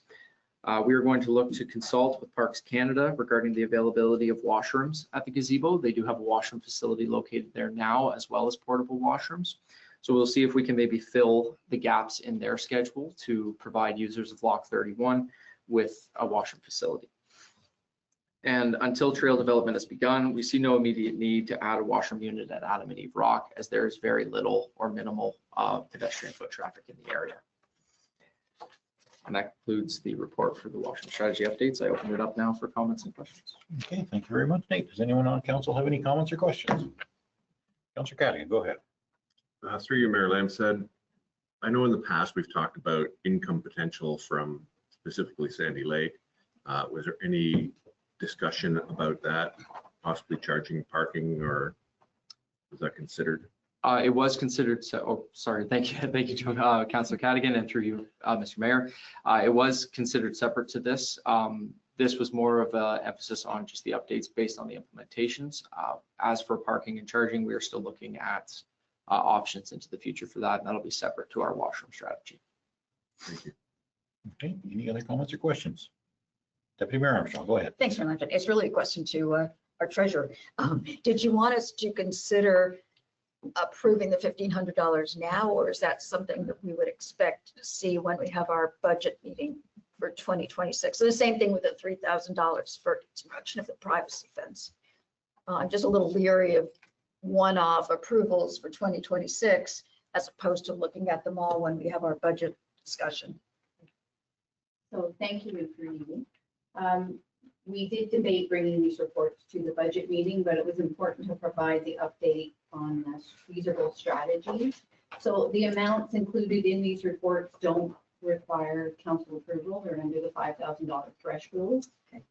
We are going to look to consult with Parks Canada regarding the availability of washrooms at the gazebo. They do have a washroom facility located there now, as well as portable washrooms. So we'll see if we can maybe fill the gaps in their schedule to provide users of Lock 31 with a washroom facility. And until trail development has begun, we see no immediate need to add a washroom unit at Adam and Eve Rock, as there is very little or minimal pedestrian foot traffic in the area. And that concludes the report for the washroom strategy updates. I open it up now for comments and questions. Okay, thank you very much, Nate. Does anyone on council have any comments or questions? Councillor Cadigan, go ahead. Through you, Mayor Lamb said, I know in the past we've talked about income potential from specifically Sandy Lake. Was there any discussion about that, possibly charging parking, or was that considered? It was considered, thank you, Councillor Cadigan, and through you, Mr. Mayor. It was considered separate to this. This was more of an emphasis on just the updates based on the implementations. As for parking and charging, we are still looking at options into the future for that, and that'll be separate to our washroom strategy. Thank you. Okay, any other comments or questions? Deputy Mayor Armstrong, go ahead. Thanks, Mayor Lambton. It's really a question to our treasurer. Did you want us to consider approving the $1,500 now, or is that something that we would expect to see when we have our budget meeting for 2026? So the same thing with the $3,000 for construction of the privacy fence. I'm just a little leery of one-off approvals for 2026 as opposed to looking at them all when we have our budget discussion. So thank you for meeting. We did debate bringing these reports to the budget meeting, but it was important to provide the update on the feasible strategies. So the amounts included in these reports don't require council approval. They're under the $5,000 threshold.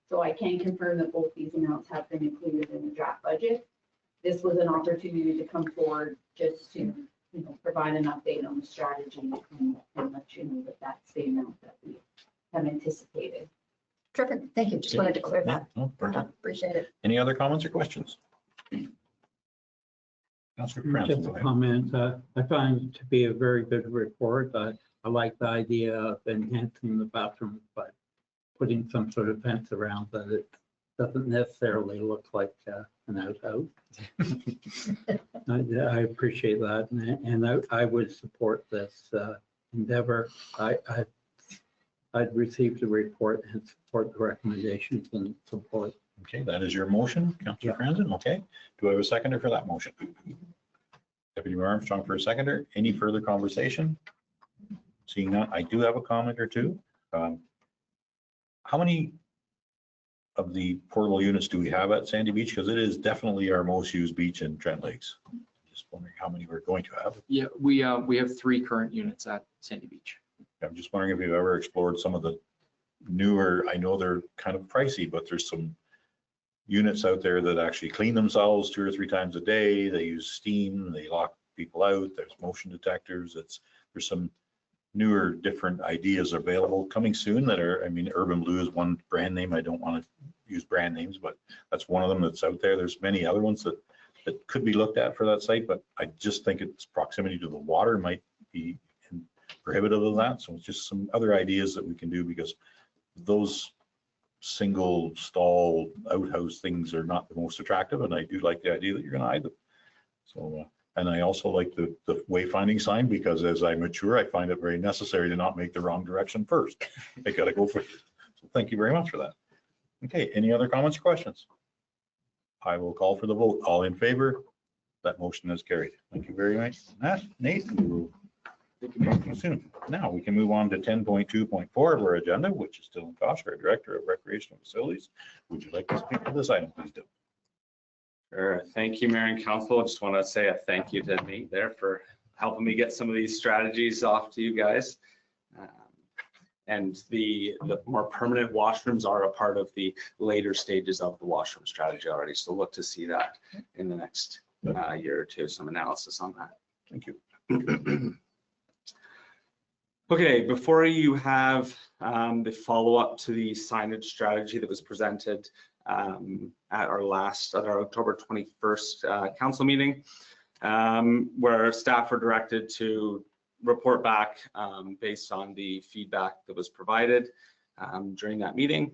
So I can confirm that both these amounts have been included in the draft budget. This was an opportunity to come forward just to provide an update on the strategy and let you know that that's the amount that we have anticipated. Terrific. Thank you. Just wanted to clear that. No, perfect. Appreciate it. Any other comments or questions? Councillor Trent, Just go a ahead. comment. I find it to be a very good report. I like the idea of enhancing the bathrooms by putting some sort of fence around that. It doesn't necessarily look like an outhouse. I appreciate that, and I would support this endeavor. I'd receive the report and support the recommendations and support. Okay, that is your motion, Councillor Franzen. Okay, do I have a seconder for that motion? Deputy Mayor Armstrong for a seconder. Any further conversation? Seeing none, I do have a comment or two. How many of the portable units do we have at Sandy Beach? Because it is definitely our most used beach in Trent Lakes. Just wondering how many we're going to have. Yeah, we have 3 current units at Sandy Beach. I'm just wondering if you've ever explored some of the newer, I know they're kind of pricey, but there's some units out there that actually clean themselves 2 or 3 times a day. They use steam, they lock people out. There's motion detectors. There's some newer, different ideas available coming soon that are, I mean, Urban Blue is one brand name. I don't want to use brand names, but that's one of them that's out there. There's many other ones that could be looked at for that site, but I just think its proximity to the water might be prohibitive of that. So it's just some other ideas that we can do, because those single stall outhouse things are not the most attractive, and I do like the idea that you're going to hide them. So And I also like the wayfinding sign because as I mature, I find it very necessary to not make the wrong direction first. I gotta go for, so thank you very much for that. Okay, any other comments or questions? I will call for the vote. All in favor? That motion is carried. Thank you very much. Nathan, we will talk to you soon. Now we can move on to 10.2.4 of our agenda, which is Dylan Kosh, our Director of Recreational Facilities. Would you like to speak to this item, please, Dylan? Sure. Thank you, Mayor and Council. I just want to say a thank you to Nate there for helping me get some of these strategies off to you guys. And the more permanent washrooms are a part of the later stages of the washroom strategy already. So look to see that in the next year or two, some analysis on that. Thank you. Okay, before you have the follow-up to the signage strategy that was presented at our October 21st council meeting, where staff were directed to report back based on the feedback that was provided during that meeting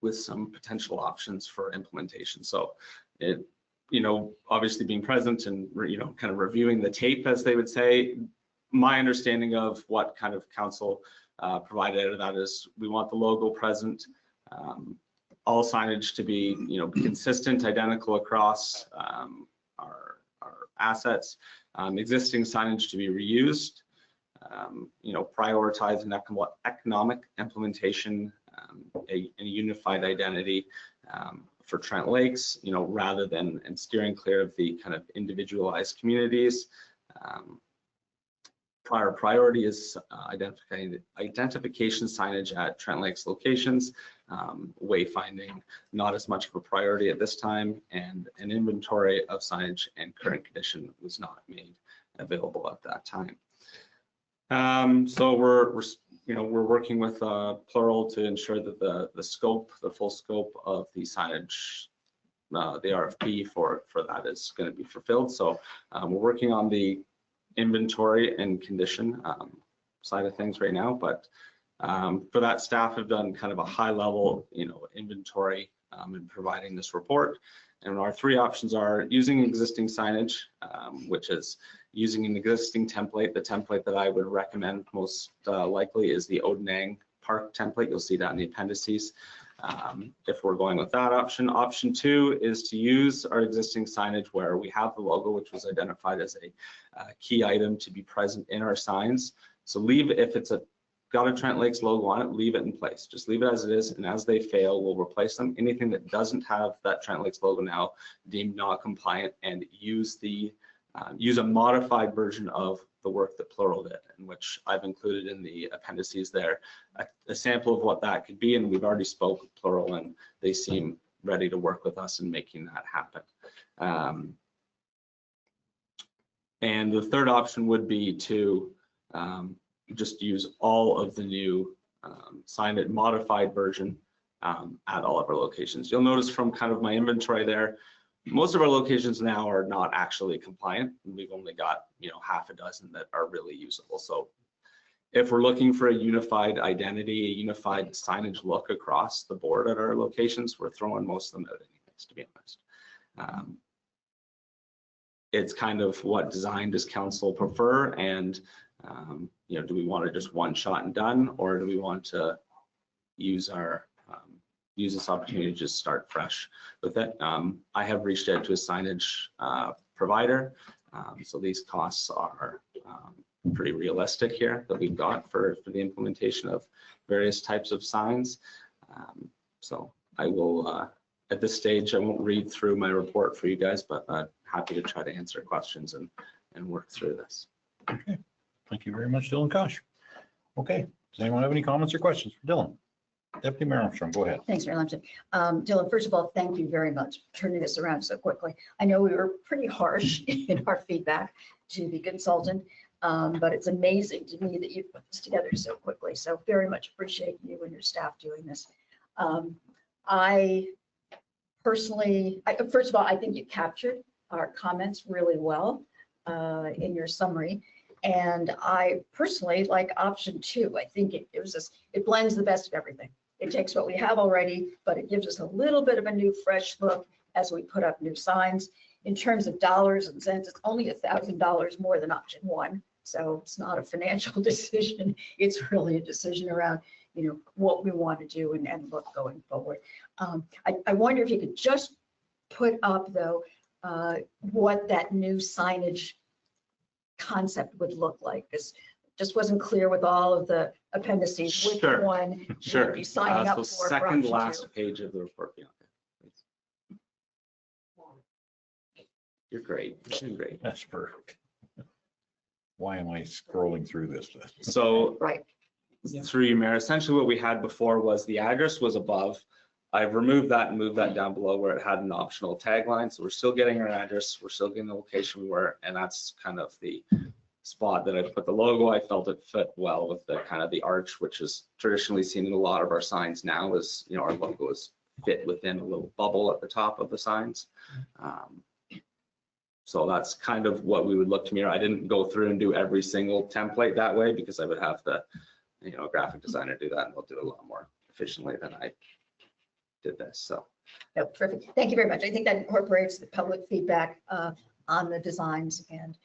with some potential options for implementation. So it, obviously being present and, kind of reviewing the tape, as they would say, my understanding of what kind of council provided out of that is we want the logo present, all signage to be, consistent, identical across our assets, existing signage to be reused, prioritizing economic implementation, a unified identity for Trent Lakes, rather than and steering clear of the kind of individualized communities. Prior priority is identification signage at Trent Lakes locations, wayfinding not as much of a priority at this time, and an inventory of signage and current condition was not made available at that time. So we're working with Plural to ensure that the full scope of the signage, the RFP for that is going to be fulfilled. So we're working on the inventory and condition side of things right now, but for that, staff have done kind of a high level inventory in providing this report. And our three options are using existing signage, which is using an existing template. The template that I would recommend most likely is the Odenang Park template. You'll see that in the appendices. If we're going with that option. Option two is to use our existing signage where we have the logo, which was identified as a key item to be present in our signs. So leave, if it's got a Trent Lakes logo on it, leave it in place. Just leave it as it is, and as they fail, we'll replace them. Anything that doesn't have that Trent Lakes logo now, deemed not compliant, and use a modified version of the work that Plural did, in which I've included in the appendices there a sample of what that could be, and we've already spoke with Plural, and they seem ready to work with us in making that happen. And the third option would be to just use all of the new signed modified version at all of our locations. You'll notice from kind of my inventory there, most of our locations now are not actually compliant. We've only got, half a dozen that are really usable. So if we're looking for a unified identity, a unified signage look across the board at our locations, we're throwing most of them out anyways, to be honest. It's kind of what design does council prefer, and do we want to just one shot and done, or do we want to use this opportunity to just start fresh with it? I have reached out to a signage provider, so these costs are pretty realistic here that we've got for the implementation of various types of signs. So I will, at this stage, I won't read through my report for you guys, but happy to try to answer questions and work through this. Okay, thank you very much, Dylan Kosh. Okay, does anyone have any comments or questions for Dylan? Deputy Mayor Armstrong, go ahead. Thanks, Mayor Lampson. Dylan, first of all, thank you very much for turning this around so quickly. I know we were pretty harsh in our feedback to the consultant, but it's amazing to me that you've put this together so quickly. So very much appreciate you and your staff doing this. I personally, first of all, I think you captured our comments really well in your summary. And I personally like option two. I think it blends the best of everything. It takes what we have already, but it gives us a little bit of a new, fresh look as we put up new signs. in terms of dollars and cents, it's only $1,000 more than option one. So it's not a financial decision. It's really a decision around, what we want to do and look going forward. I wonder if you could just put up though, what that new signage concept would look like, because just wasn't clear with all of the appendices, which Sure. one you Sure. would be signing up So for. second option last two. page of the report, Bianca. please. You're great. You're doing great. That's perfect. Why am I scrolling through this? So Right. through you, Mayor, essentially what we had before was the address was above. I've removed that and moved that down below where it had an optional tagline. So we're still getting our address, we're still getting the location we were, and that's kind of the spot that I put the logo. I felt it fit well with the kind of the arch, which is traditionally seen in a lot of our signs now, is, our logo is fit within a little bubble at the top of the signs. So that's kind of what we would look to mirror. I didn't go through and do every single template that way because I would have the, a graphic designer do that, and they'll do it a lot more efficiently than I did this. So No, terrific. Thank you very much. I think that incorporates the public feedback on the designs and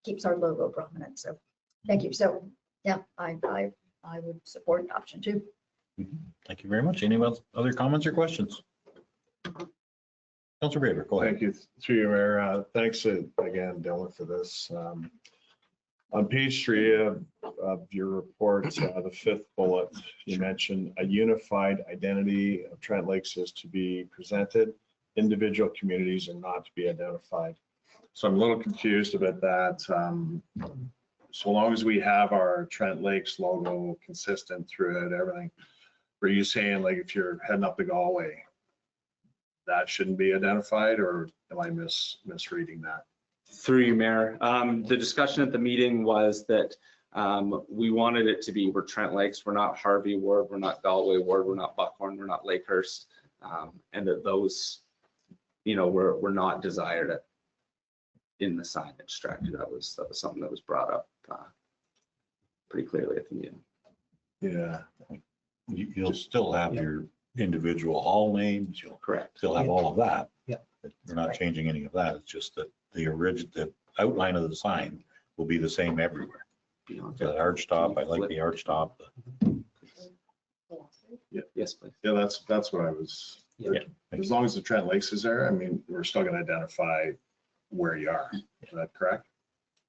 keeps our logo prominent. So thank you. So yeah, I would support option two. Thank you very much. Any other comments or questions? Councilor Graber, go ahead. Thank you, through you, Mayor. Thanks again, Dylan, for this. On page 3 of your report, the 5th bullet, you mentioned a unified identity of Trent Lakes is to be presented. Individual communities are not to be identified. So I'm a little confused about that. So long as we have our Trent Lakes logo consistent throughout everything, were you saying like if you're heading up to Galway, that shouldn't be identified, or am I misreading that? through you, Mayor, the discussion at the meeting was that we wanted it to be, we're Trent Lakes, we're not Harvey Ward, we're not Galway Ward, we're not Buckhorn, we're not Lakehurst, and that those, were not desired in the signage strategy. That was something that was brought up pretty clearly at the meeting. Yeah. You'll still have your individual hall names. You'll Correct. still have all of that. Yeah. We're not changing any of that. It's just that the outline of the sign will be the same everywhere. The arch top, I like the arch top. Yes, please. Yeah, that's what I was. Yeah. As long as the Trent Lakes is there, I mean, we're still going to identify where you are. Is that correct?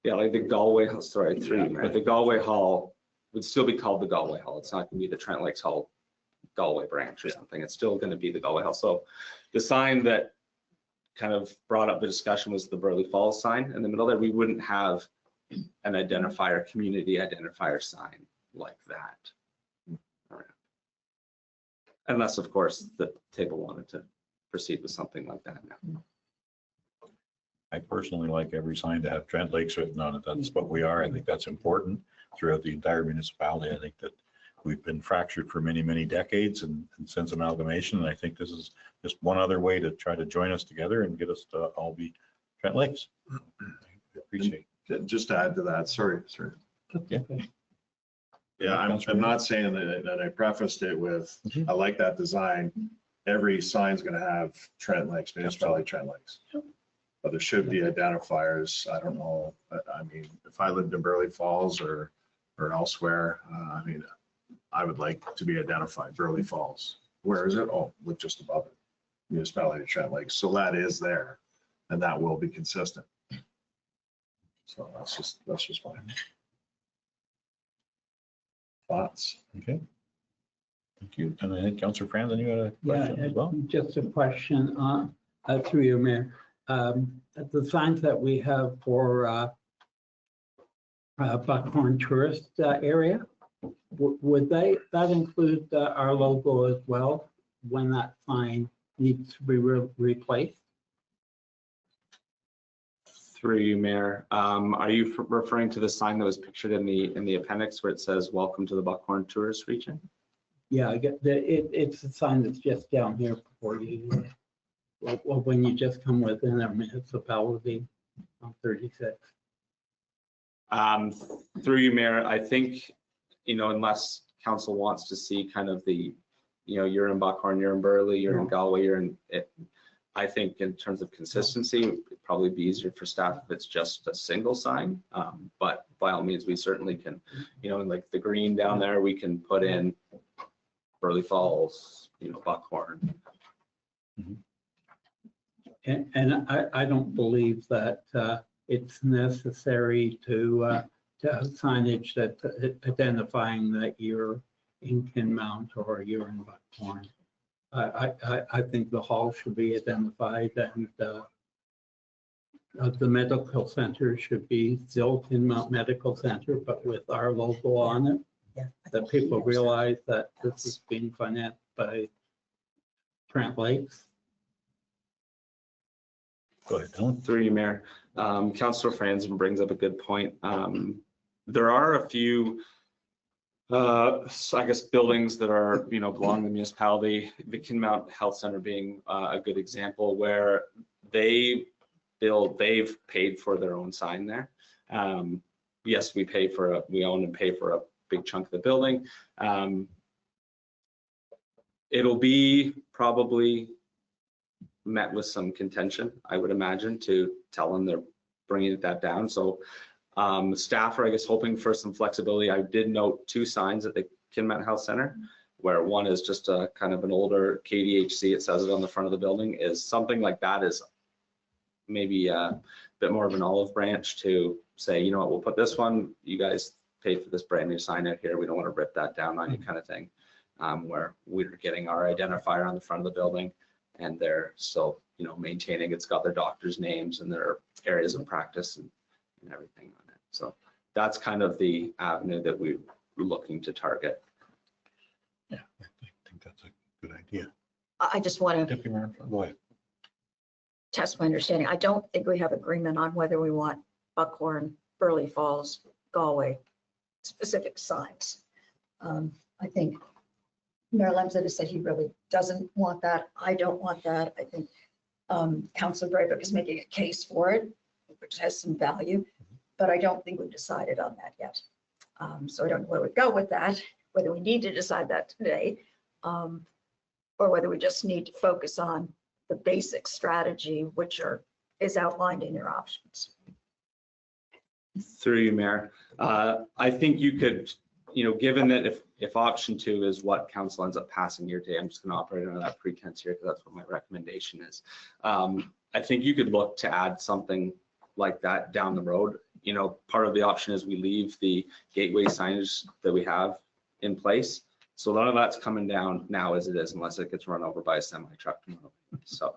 Yeah, like the Galway, sorry, but the Galway Hall would still be called the Galway Hall. It's not going to be the Trent Lakes Hall Galway branch or something. It's still going to be the Galway Hall. So the sign that kind of brought up the discussion was the Burley Falls sign in the middle there. We wouldn't have an identifier, community identifier sign like that. All right. Unless, of course, the table wanted to proceed with something like that now. I personally like every sign to have Trent Lakes written on it. That's what we are. I think that's important throughout the entire municipality. I think that we've been fractured for many, many decades and since amalgamation. And I think this is just one other way to try to join us together and get us to all be Trent Lakes. I appreciate it. Just to add to that, sorry. Yeah. Yeah, I'm not saying that I prefaced it with, I like that design. Every sign's going to have Trent Lakes, Municipality Trent Lakes. But there should be identifiers. I don't know. I mean, if I lived in Burley Falls or elsewhere, I mean, I would like to be identified, Burley Falls. Where is it? Oh, look just above it, Municipality Trent Lakes. So that is there, and that will be consistent. So that's just fine. Thoughts? Okay. Thank you. And I think Councillor Franzen, you had a question as well? Just a question through you, Mayor. The signs that we have for Buckhorn tourist area, would that include our logo as well when that sign needs to be replaced? Through you, Mayor, are you referring to the sign that was pictured in the appendix where it says "Welcome to the Buckhorn Tourist Region"? Yeah, I get it's a sign that's just down here before you. Well, when you just come within our municipality on 36. Through you, Mayor, I think, unless council wants to see kind of the, you're in Buckhorn, you're in Burley, you're in Galway, you're in it. I think in terms of consistency, it'd probably be easier for staff if it's just a single sign. But by all means, we certainly can, like the green down there, we can put in Burley Falls, Buckhorn. And I don't believe that it's necessary to have signage that identifying that you're in Kinmount or you're in Buckhorn. I think the hall should be identified, and the medical center should be still Kinmount Medical Center, but with our logo on it. Yeah. That people realize that this is being financed by Trent Lakes. Go ahead, Dylan. Through you, Mayor. Councillor Franzen brings up a good point. There are a few, I guess, buildings that are, belong to the municipality. The Kinmount Health Center being a good example, where they've paid for their own sign there. Yes, we own and pay for a big chunk of the building. It'll be probably met with some contention, I would imagine, to tell them they're bringing that down. So staff are, I guess, hoping for some flexibility. I did note 2 signs at the Kinmount Health Center, where one is just a kind of an older KDHC, it says it on the front of the building, is something like that is maybe a bit more of an olive branch to say, you know what, we'll put this one, you guys paid for this brand new sign out here, we don't want to rip that down on you, kind of thing, where we're getting our identifier on the front of the building, and they're still, maintaining, it's got their doctors' names and their areas of practice and everything on it. So that's kind of the avenue that we're looking to target. Yeah, I think that's a good idea. I just want to Deputy Mayor, go ahead. test my understanding. I don't think we have agreement on whether we want Buckhorn, Burley Falls, Galway, specific signs. I think Mayor Lemzett has said he really doesn't want that. I don't want that. I think Councilor Braybook is making a case for it, which has some value, but I don't think we've decided on that yet. So I don't know where we go with that, whether we need to decide that today, or whether we just need to focus on the basic strategy, which is outlined in your options. Through you, Mayor. I think you could, given that if option 2 is what council ends up passing here today, I'm just going to operate under that pretense here because that's what my recommendation is. I think you could look to add something like that down the road. Part of the option is we leave the gateway signage that we have in place. So none of that's coming down now as it is, unless it gets run over by a semi truck tomorrow. So,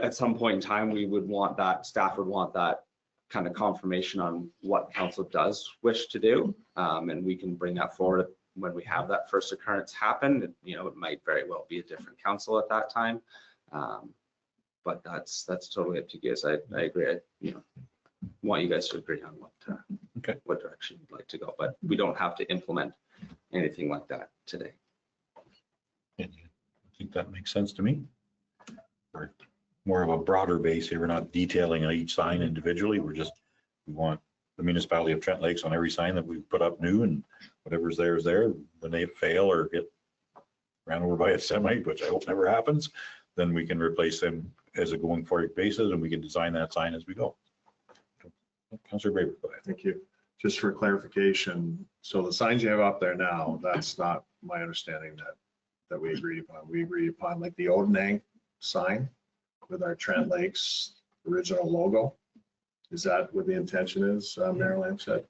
at some point in time, we would want that, staff would want that kind of confirmation on what council does wish to do. And we can bring that forward when we have that first occurrence happen. It might very well be a different council at that time. But that's totally up to you guys. I agree. I want you guys to agree on what direction you'd like to go, but we don't have to implement anything like that today. I think that makes sense to me. We're more of a broader base here. We're not detailing on each sign individually. We want the municipality of Trent Lakes on every sign that we put up new, and whatever's there is there. When they fail or get ran over by a semi, which I hope never happens, then we can replace them as a going forward basis, and we can design that sign as we go. Councilor Braber, go ahead. Thank you. Just for clarification, so the signs you have up there now, that's not my understanding that we agreed upon. We agreed upon like the Odenang sign with our Trent Lakes original logo. Is that what the intention is, Mayor Lamb said?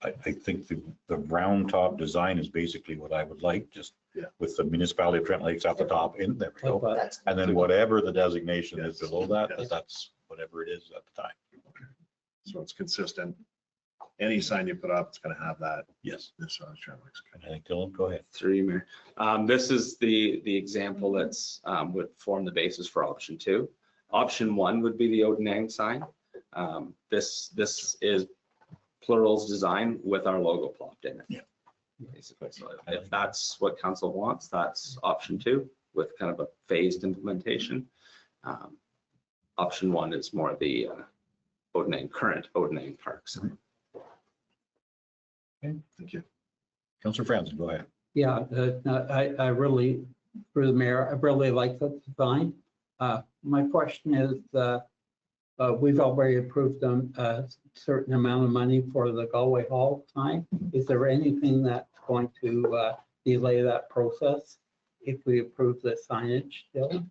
I think the round top design is basically what I would like, just with the municipality of Trent Lakes at the top in there. We go. And then whatever the designation is below that, that's whatever it is at the time. So it's consistent. Any sign you put up, it's going to have that. Yes. This one is Trent Lakes. I think Dylan, go ahead. Through you, Mayor. This is the example that's would form the basis for option 2. Option 1 would be the Odenang sign. This is Plural's design with our logo plopped in it. Yeah. Basically, so if that's what council wants, that's option 2 with kind of a phased implementation. Option 1 is more the current Odenang Park sign. Okay, thank you. Councilor Franzen, go ahead. Yeah, I really through the mayor, I really like that design. My question is, we've already approved them a certain amount of money for the Galway Hall sign. Is there anything that's going to delay that process if we approve the signage still?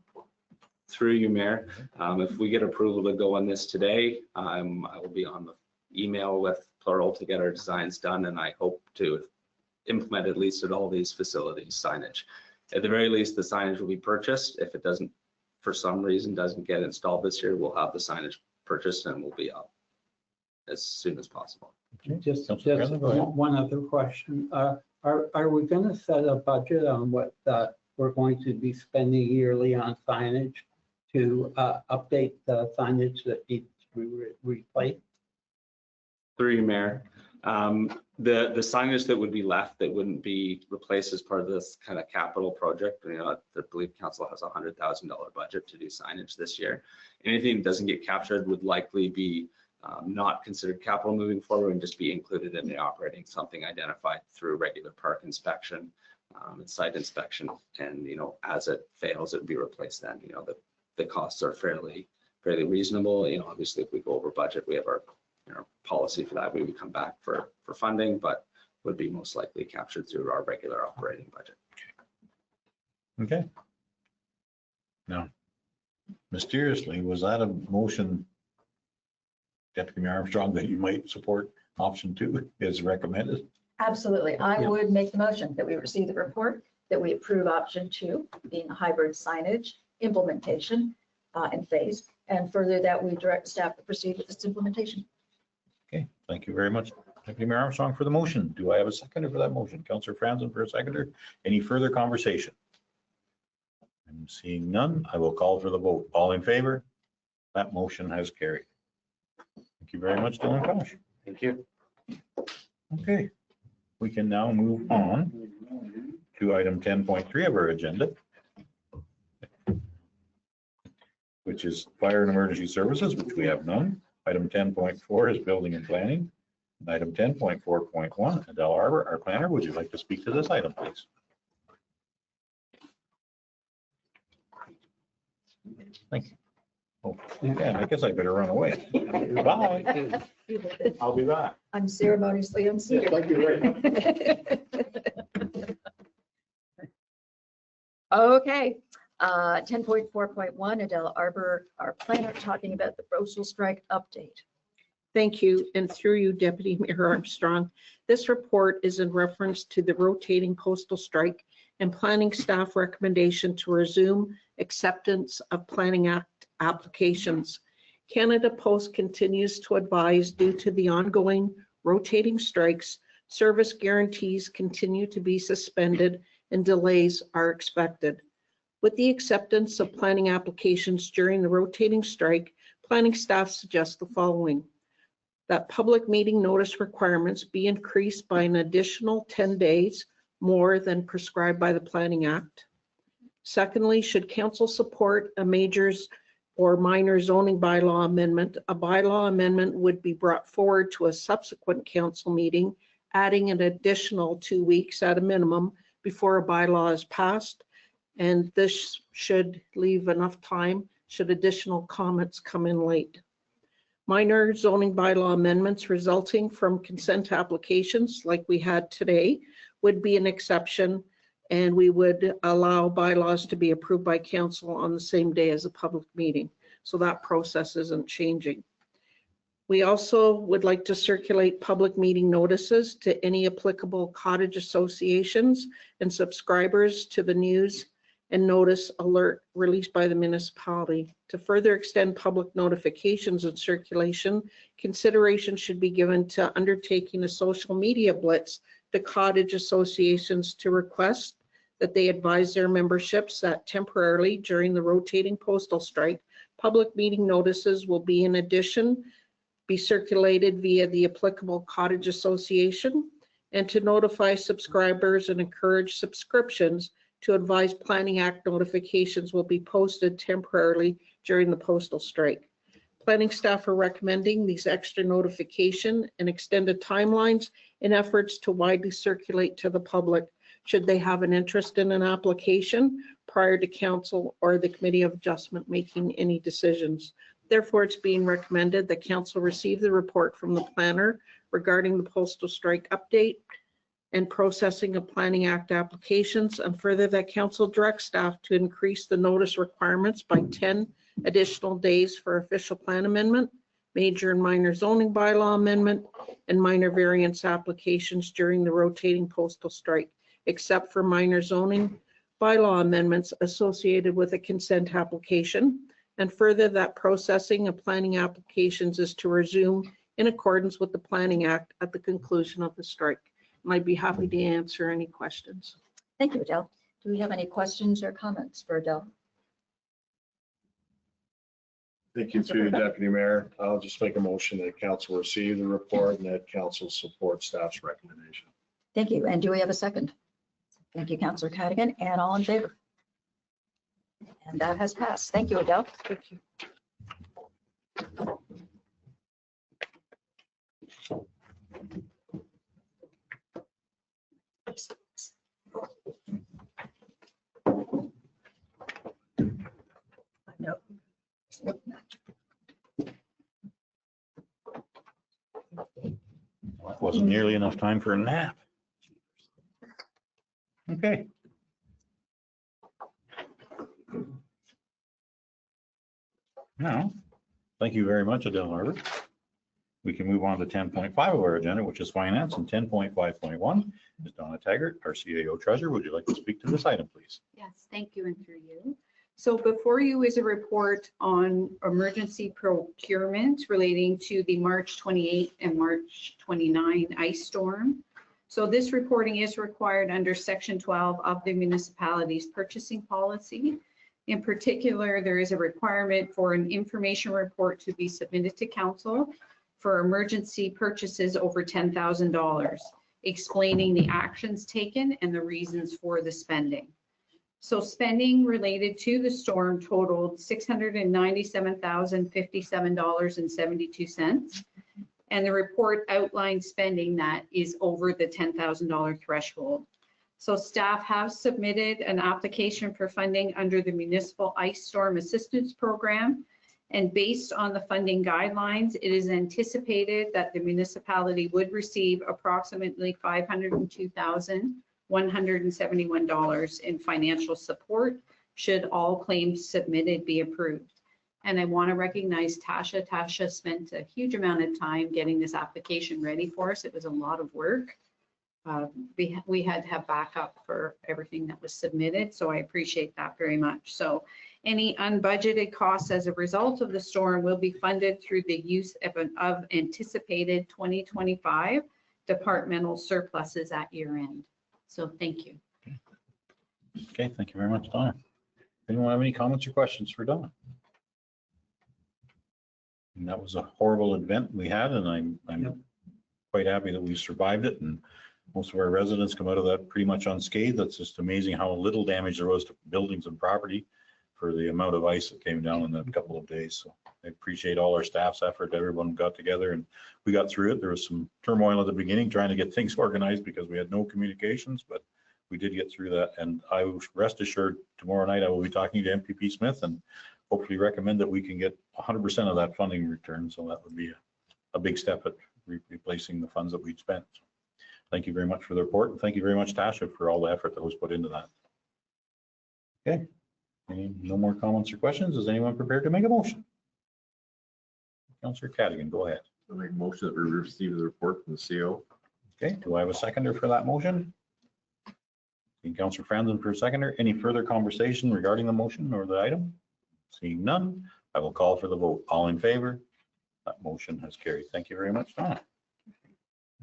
Through you, Mayor, if we get approval to go on this today, I will be on the email with Plural to get our designs done, and I hope to implement at least at all these facilities signage. At the very least, the signage will be purchased. If it doesn't, for some reason, doesn't get installed this year, we'll have the signage purchased and we'll be up as soon as possible. Just Councilor Brennan, go ahead. one other question. Are we going to set a budget on what we're going to be spending yearly on signage to update the signage that needs to be replaced? Through you, Mayor, the signage that would be left that wouldn't be replaced as part of this kind of capital project, you know, I believe council has $100,000 budget to do signage this year. Anything that doesn't get captured would likely be not considered capital moving forward and just be included in the operating, something identified through regular park inspection and site inspection. And, you know, as it fails, it would be replaced then. You know, the costs are fairly reasonable. You know, obviously if we go over budget, we have our policy for that. We would come back for funding, but would be most likely captured through our regular operating budget. Okay. Now, mysteriously, was that a motion, Deputy Mayor Armstrong, that you might support option 2 as recommended? Absolutely. I Yeah. would make the motion that we receive the report, that we approve option 2, being a hybrid signage implementation and phase, and further that we direct staff to proceed with its implementation. Okay, thank you very much, Deputy Mayor Armstrong, for the motion. Do I have a seconder for that motion? Councillor Franzen for a seconder. Any further conversation? I'm seeing none. I will call for the vote. All in favor? That motion has carried. Thank you very much, Dylan Kosh. Thank you. Okay, we can now move on to item 10.3 of our agenda, which is fire and emergency services, which we have none. Item 10.4 is building and planning. And item 10.4.1, Adele Arbor, our planner, would you like to speak to this item, please? Thank you. Oh, yeah, I guess I better run away. Bye. I'll be back. Unceremoniously unseated. Thank you very much. Okay, 10.4.1, Adele Arbor, our planner, talking about the postal strike update. Thank you, and through you, Deputy Mayor Armstrong. This report is in reference to the rotating postal strike and planning staff recommendation to resume acceptance of Planning Act applications. Canada Post continues to advise, due to the ongoing rotating strikes, service guarantees continue to be suspended and delays are expected. With the acceptance of planning applications during the rotating strike, planning staff suggests the following: that public meeting notice requirements be increased by an additional 10 days more than prescribed by the Planning Act. Secondly, should council support a majors or minor zoning bylaw amendment, a bylaw amendment would be brought forward to a subsequent council meeting, adding an additional 2 weeks at a minimum before a bylaw is passed. And this should leave enough time should additional comments come in late. Minor zoning bylaw amendments resulting from consent applications like we had today would be an exception, and we would allow bylaws to be approved by council on the same day as a public meeting. So that process isn't changing. We also would like to circulate public meeting notices to any applicable cottage associations and subscribers to the news and notice alert released by the municipality. To further extend public notifications and circulation, consideration should be given to undertaking a social media blitz to cottage associations to request that they advise their memberships that temporarily during the rotating postal strike, public meeting notices will be in addition be circulated via the applicable cottage association, and to notify subscribers and encourage subscriptions to advise Planning Act notifications will be posted temporarily during the postal strike. Planning staff are recommending these extra notification and extended timelines in efforts to widely circulate to the public should they have an interest in an application prior to council or the Committee of Adjustment making any decisions. Therefore, it's being recommended that council receive the report from the planner regarding the postal strike update and processing of Planning Act applications, and further that council direct staff to increase the notice requirements by 10 additional days for official plan amendment, major and minor zoning bylaw amendment, and minor variance applications during the rotating postal strike, except for minor zoning bylaw amendments associated with a consent application. And further that processing of planning applications is to resume in accordance with the Planning Act at the conclusion of the strike. And I'd be happy to answer any questions. Thank you, Adele. Do we have any questions or comments for Adele? Thank you to Deputy Mayor. I'll just make a motion that council receive the report and that council support staff's recommendation. Thank you. And do we have a second? Thank you, Councillor Cadigan, and all in favor? And that has passed. Thank you, Adele. Thank you. No. That wasn't nearly enough time for a nap. Okay. Now, thank you very much, Adele Harvard. We can move on to 10.5 of our agenda, which is finance, and 10.5.1 is Donna Taggart, our CAO treasurer. Would you like to speak to this item, please? Yes, thank you, and through you. So before you is a report on emergency procurement relating to the March 28 and March 29 ice storm. So this reporting is required under Section 12 of the municipality's purchasing policy. In particular, there is a requirement for an information report to be submitted to council for emergency purchases over $10,000, explaining the actions taken and the reasons for the spending. So spending related to the storm totaled $697,057.72. And the report outlined spending that is over the $10,000 threshold. So staff have submitted an application for funding under the Municipal Ice Storm Assistance Program. And based on the funding guidelines, it is anticipated that the municipality would receive approximately $502,171 in financial support should all claims submitted be approved. And I want to recognize Tasha. Tasha spent a huge amount of time getting this application ready for us. It was a lot of work. We had to have backup for everything that was submitted, so I appreciate that very much. So any unbudgeted costs as a result of the storm will be funded through the use of anticipated 2025 departmental surpluses at year end. So thank you. Okay, thank you very much, Donna. Anyone have any comments or questions for Donna? And that was a horrible event we had, and I'm quite happy that we survived it, and most of our residents come out of that pretty much unscathed. That's just amazing how little damage there was to buildings and property for the amount of ice that came down in a couple of days. So I appreciate all our staff's effort. Everyone got together and we got through it. There was some turmoil at the beginning trying to get things organized because we had no communications, but we did get through that. And I was rest assured tomorrow night I will be talking to MPP Smith and hopefully recommend that we can get 100% of that funding returned. So that would be a big step at replacing the funds that we'd spent. So thank you very much for the report. And thank you very much, Tasha, for all the effort that was put into that. Okay. No more comments or questions? Is anyone prepared to make a motion? Councillor Cadigan, go ahead. I'll make a motion that we receive the report from the CO. Okay, do I have a seconder for that motion? Councillor Franzen for a seconder. Any further conversation regarding the motion or the item? Seeing none, I will call for the vote. All in favor? That motion has carried. Thank you very much, Donna.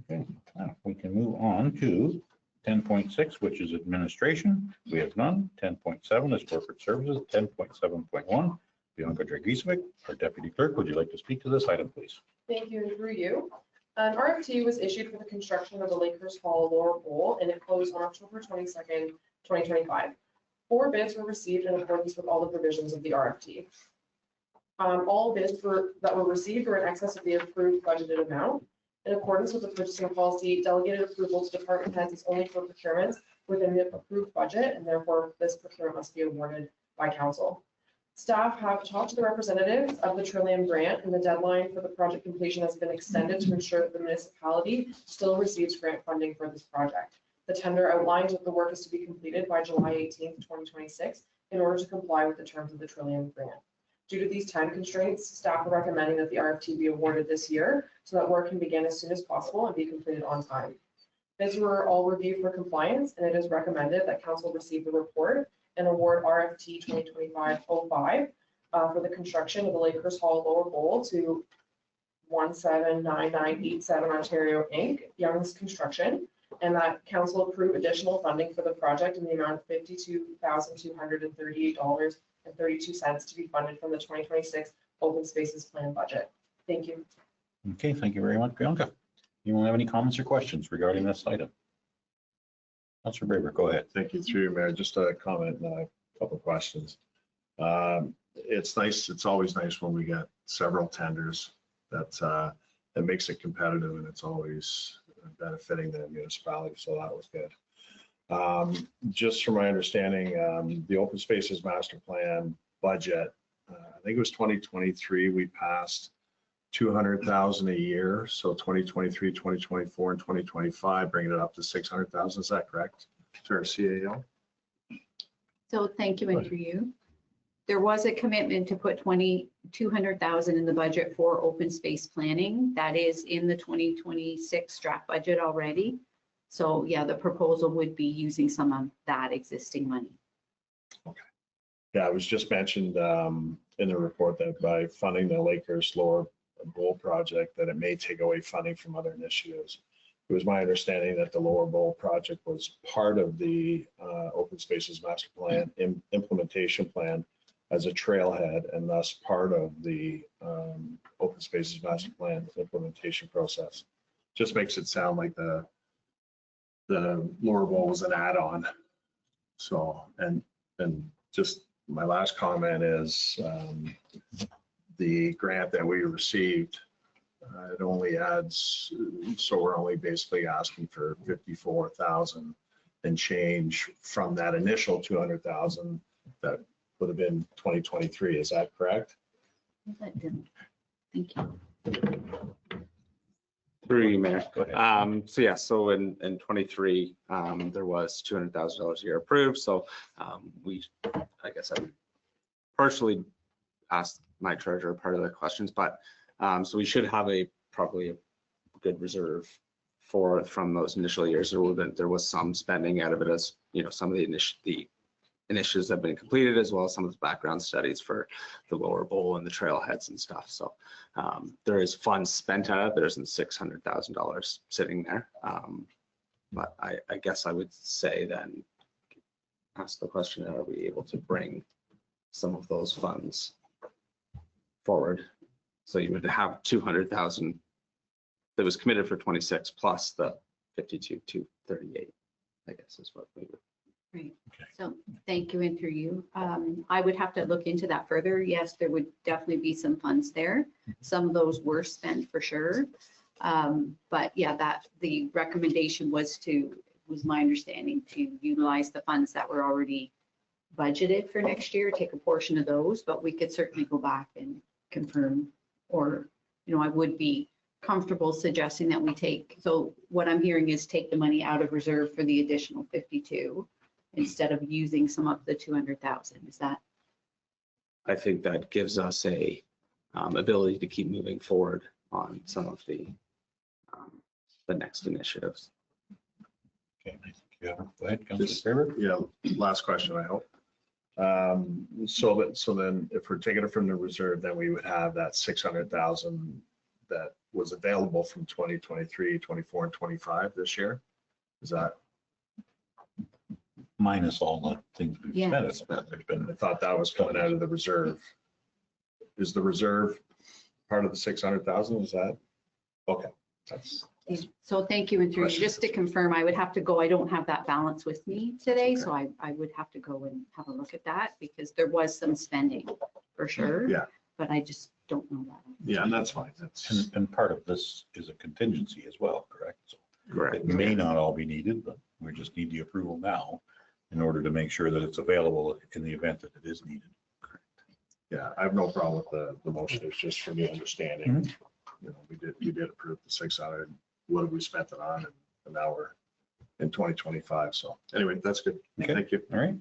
Okay, now we can move on to 10.6, which is administration. We have none. 10.7 is corporate services. 10.7.1, Bianca Dragicevic, our deputy clerk. Would you like to speak to this item, please? Thank you, and through you. An RFT was issued for the construction of the Lakers Hall lower bowl, and it closed on October 22nd, 2025. 4 bids were received in accordance with all the provisions of the RFT. All bids that were received were in excess of the approved budgeted amount. In accordance with the purchasing policy, delegated approval to department heads is only for procurements within the approved budget, and therefore this procurement must be awarded by council. Staff have talked to the representatives of the Trillium grant, and the deadline for the project completion has been extended to ensure that the municipality still receives grant funding for this project. The tender outlines that the work is to be completed by July 18th, 2026, in order to comply with the terms of the Trillium grant. Due to these time constraints, staff are recommending that the RFT be awarded this year so that work can begin as soon as possible and be completed on time. Bids were all reviewed for compliance, and it is recommended that council receive the report and award RFT 2025-05 for the construction of the Lakers Hall Lower Bowl to 179987 Ontario Inc., Young's Construction, and that council approve additional funding for the project in the amount of $52,238.32 to be funded from the 2026 Open Spaces Plan budget. Thank you. Okay, thank you very much, Bianca. Anyone have any comments or questions regarding this item? Councilor Braber, go ahead. Thank you, through you, Mayor. Just a comment and a couple of questions. It's nice, it's always nice when we get several tenders that makes it competitive, and it's always benefiting the municipality, so that was good. Just from my understanding, the Open Spaces Master Plan budget, I think it was 2023, we passed 200,000 a year. So 2023, 2024, and 2025, bringing it up to 600,000. Is that correct? To our CAO? So thank you, and through you. There was a commitment to put 200,000 in the budget for open space planning. That is in the 2026 draft budget already. So yeah, the proposal would be using some of that existing money. Okay. Yeah, it was just mentioned in the report that by funding the Lakers Lower Bowl project, that it may take away funding from other initiatives. It was my understanding that the Lower Bowl project was part of the Open Spaces Master Plan implementation plan as a trailhead, and thus part of the Open Spaces Master Plan implementation process. Just makes it sound like the Lower Bowl was an add-on. So, and just my last comment is the grant that we received, it only adds, so we're only basically asking for 54,000 and change from that initial 200,000 that would have been 2023. Is that correct? Thank you. Through you, Mayor. So yeah, so in 23, there was $200,000 a year approved. So I guess I partially asked my treasurer part of the questions, but so we should have probably a good reserve from those initial years. There was some spending out of it, as you know, some of the initiatives have been completed, as well as some of the background studies for the Lower Bowl and the trailheads and stuff. So there is funds spent out of it. There isn't $600,000 sitting there. But I guess I would say then, ask the question, are we able to bring some of those funds forward? So you would have 200,000 that was committed for 26 plus the 52,238, I guess is what we would. Right. So thank you, and through you. I would have to look into that further. Yes, there would definitely be some funds there. Some of those were spent for sure. But yeah, that the recommendation was my understanding, to utilize the funds that were already budgeted for next year, take a portion of those, but we could certainly go back and confirm, or, you know, I would be comfortable suggesting that we take, so what I'm hearing is take the money out of reserve for the additional 52 instead of using some of the 200,000. Is that? I think that gives us a ability to keep moving forward on some of the next initiatives. Okay, yeah, go ahead, Councilor Faber. Yeah, last question, I hope. So then if we're taking it from the reserve, then we would have that 600,000 that was available from 2023, 24, and 25 this year. Is that? Minus all the things we've Yeah. I thought that was coming out of the reserve. Is the reserve part of the 600,000? Is that? Okay. So thank you, and through you. Just to confirm, I would have to go, I don't have that balance with me today, so I would have to go and have a look at that, because there was some spending for sure. Yeah. But I just don't know that. Yeah, and that's fine. And part of this is a contingency as well, correct? So Correct. it may not all be needed, but We just need the approval now in order to make sure that it's available in the event that it is needed. Yeah, I have no problem with the motion. It's just for me understanding. You know, we did approve the 600. What have we spent it on? And now we're in 2025. So anyway, that's good. Okay. Thank you. All right.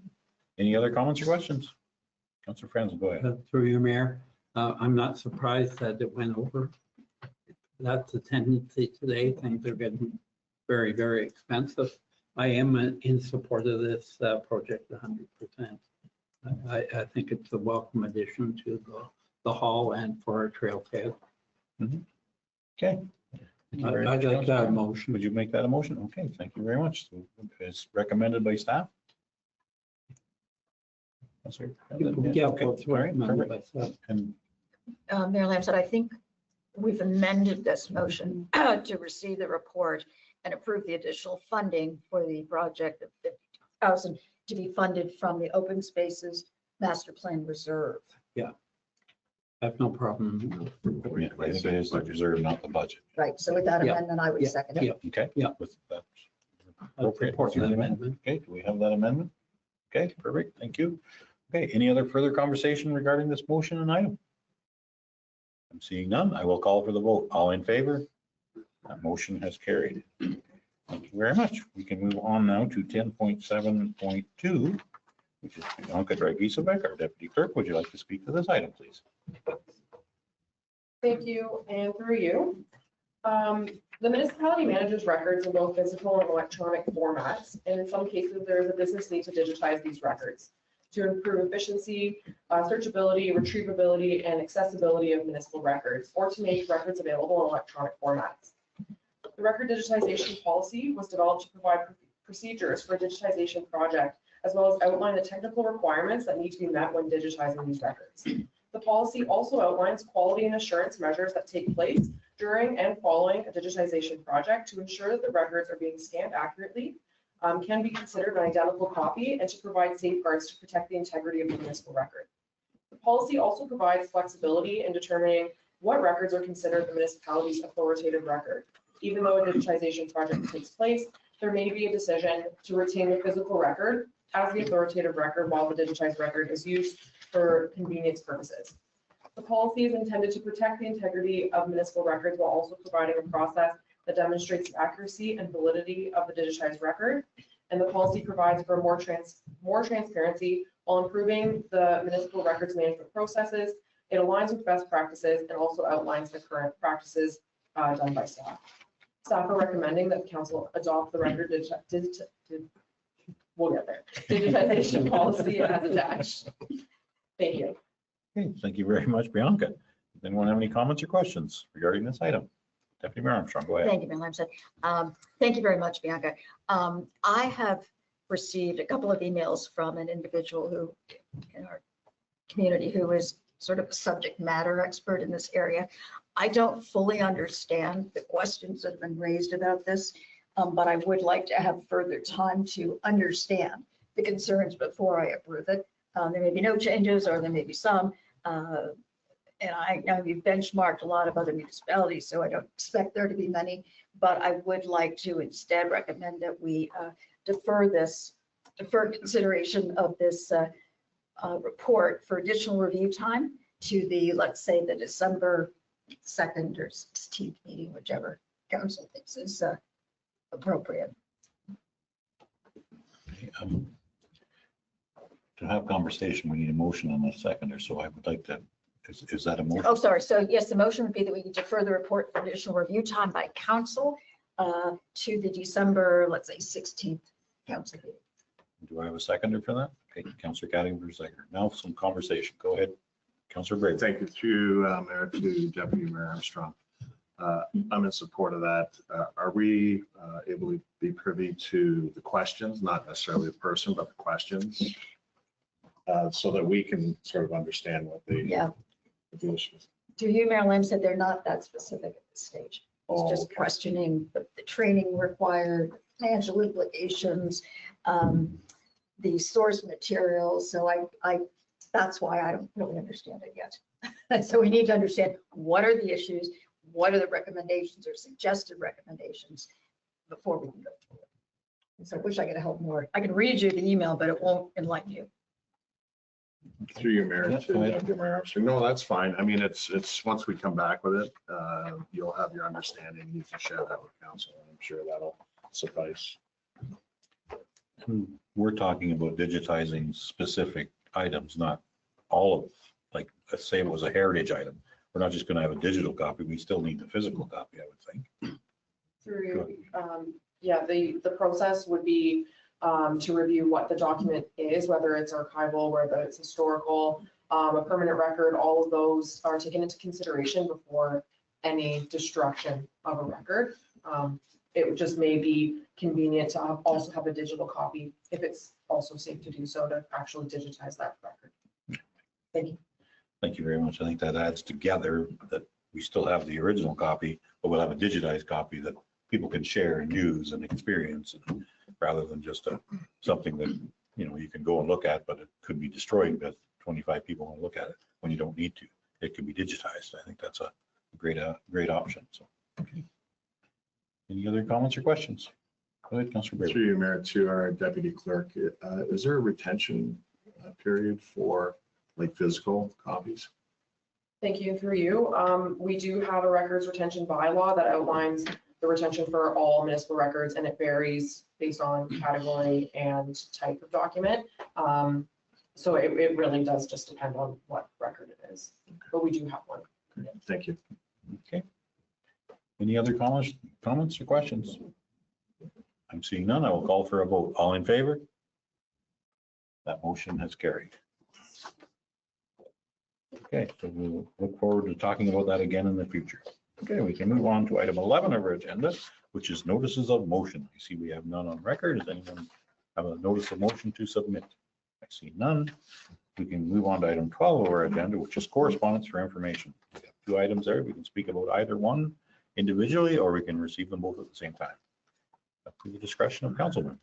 Any other comments or questions? Councillor Franzen, go ahead. Through you, Mayor, I'm not surprised that it went over. That's a tendency today. Things are getting very, very expensive. I am in support of this project 100%. I think it's a welcome addition to the hall and for our trailhead. Okay. I'd like that motion. Would you make that a motion? Okay, thank you very much. So it's recommended by staff? Yeah, okay. it's All right, recommended perfect. by staff. And Mayor Lamb said, I think we've amended this motion to receive the report and approve the additional funding for the project of 50,000 to be funded from the open spaces master plan reserve. Yeah. I have no problem. yeah, I think it is the reserve, not the budget. Right, so with that Yeah. amendment, I would Yeah. second it. Yeah. Okay. Yeah. With that. I Appropriate. support that amendment. Okay, do we have that amendment? Okay, perfect, thank you. Okay, any other further conversation regarding this motion and item? I'm seeing none. I will call for the vote. All in favor? That motion has carried. Thank you very much. We can move on now to 10.7.2, which is Bianca Dragicevic, our deputy clerk. Would you like to speak to this item, please? Thank you, and through you. The municipality manages records in both physical and electronic formats, and in some cases, there is a business need to digitize these records to improve efficiency, searchability, retrievability, and accessibility of municipal records, or to make records available in electronic formats. The record digitization policy was developed to provide procedures for a digitization project, as well as outline the technical requirements that need to be met when digitizing these records. The policy also outlines quality and assurance measures that take place during and following a digitization project to ensure that the records are being scanned accurately, can be considered an identical copy, and to provide safeguards to protect the integrity of the municipal record. The policy also provides flexibility in determining what records are considered the municipality's authoritative record. Even though a digitization project takes place, there may be a decision to retain the physical record as the authoritative record while the digitized record is used for convenience purposes. The policy is intended to protect the integrity of municipal records while also providing a process that demonstrates the accuracy and validity of the digitized record. And the policy provides for more transparency while improving the municipal records management processes. It aligns with best practices and also outlines the current practices done by staff. Staff are recommending that the council adopt the record we'll get there. Digitization policy as attached. Thank you. Okay, thank you very much, Bianca. Does anyone have any comments or questions regarding this item? Deputy Mayor Armstrong, go ahead. Thank you, Mayor Lamson. Thank you very much, Bianca. I have received a couple of emails from an individual who in our community who is sort of a subject matter expert in this area. I don't fully understand the questions that have been raised about this, but I would like to have further time to understand the concerns before I approve it. There may be no changes or there may be some. And I know you've benchmarked a lot of other municipalities, so I don't expect there to be many, but I would like to instead recommend that we defer consideration of this report for additional review time to the, let's say, the December 2nd or 16th meeting, whichever council thinks is appropriate. To have conversation, we need a motion on the second or so. I would like to, is that a motion? Oh, sorry. So yes, the motion would be that we defer the report for additional review time by council to the December, let's say, 16th council meeting. Do I have a seconder for that? Okay, Councillor Cattington, seconder. Now some conversation. Go ahead. Councillor Brady. Thank you through Mayor to Deputy Mayor Armstrong. I'm in support of that. Are we able to be privy to the questions, not necessarily the person, but the questions, so that we can sort of understand what the issue is? To you, Mayor Lamb said they're not that specific at this stage. It's just questioning the training required, financial implications, the source materials. So that's why I don't really understand it yet. So we need to understand what are the issues, what are the recommendations or suggested recommendations before we can go forward. So I wish I could help more. I can read you the email, but it won't enlighten you. Through you, Mayor, Yeah, to go ahead. Deputy Mayor Armstrong. No, that's fine. I mean, it's, once we come back with it, you'll have your understanding. You can share that with council. And I'm sure that'll suffice. We're talking about digitizing specific items, not all of, like, let's say it was a heritage item. We're not just gonna have a digital copy. We still need the physical copy, I would think. Through, yeah, the process would be to review what the document is, whether it's archival, whether it's historical, a permanent record, all of those are taken into consideration before any destruction of a record. It just may be convenient to also have a digital copy if it's also safe to do so to actually digitize that record. Thank you. Thank you very much. I think that adds together that we still have the original copy, but we'll have a digitized copy that people can share and use and experience, and rather than just something that, you can go and look at, but it could be destroyed because 25 people want to look at it when you don't need to. It can be digitized. I think that's a great option. So, okay. Any other comments or questions? Go ahead, Councilor Brady. Through you, Mayor, to our deputy clerk, is there a retention period for like physical copies? Thank you. Through you. We do have a records retention bylaw that outlines the retention for all municipal records, and it varies based on category and type of document. So it really does just depend on what record it is, but we do have one. Thank you. Okay. Any other comments or questions? I'm seeing none. I will call for a vote. All in favor? That motion has carried. Okay, so we'll look forward to talking about that again in the future. Okay, we can move on to item 11 of our agenda, which is notices of motion. I see we have none on record. Does anyone have a notice of motion to submit? I see none. We can move on to item 12 of our agenda, which is correspondence for information. We have 2 items there. We can speak about either one individually, or we can receive them both at the same time. Up to the discretion of council members.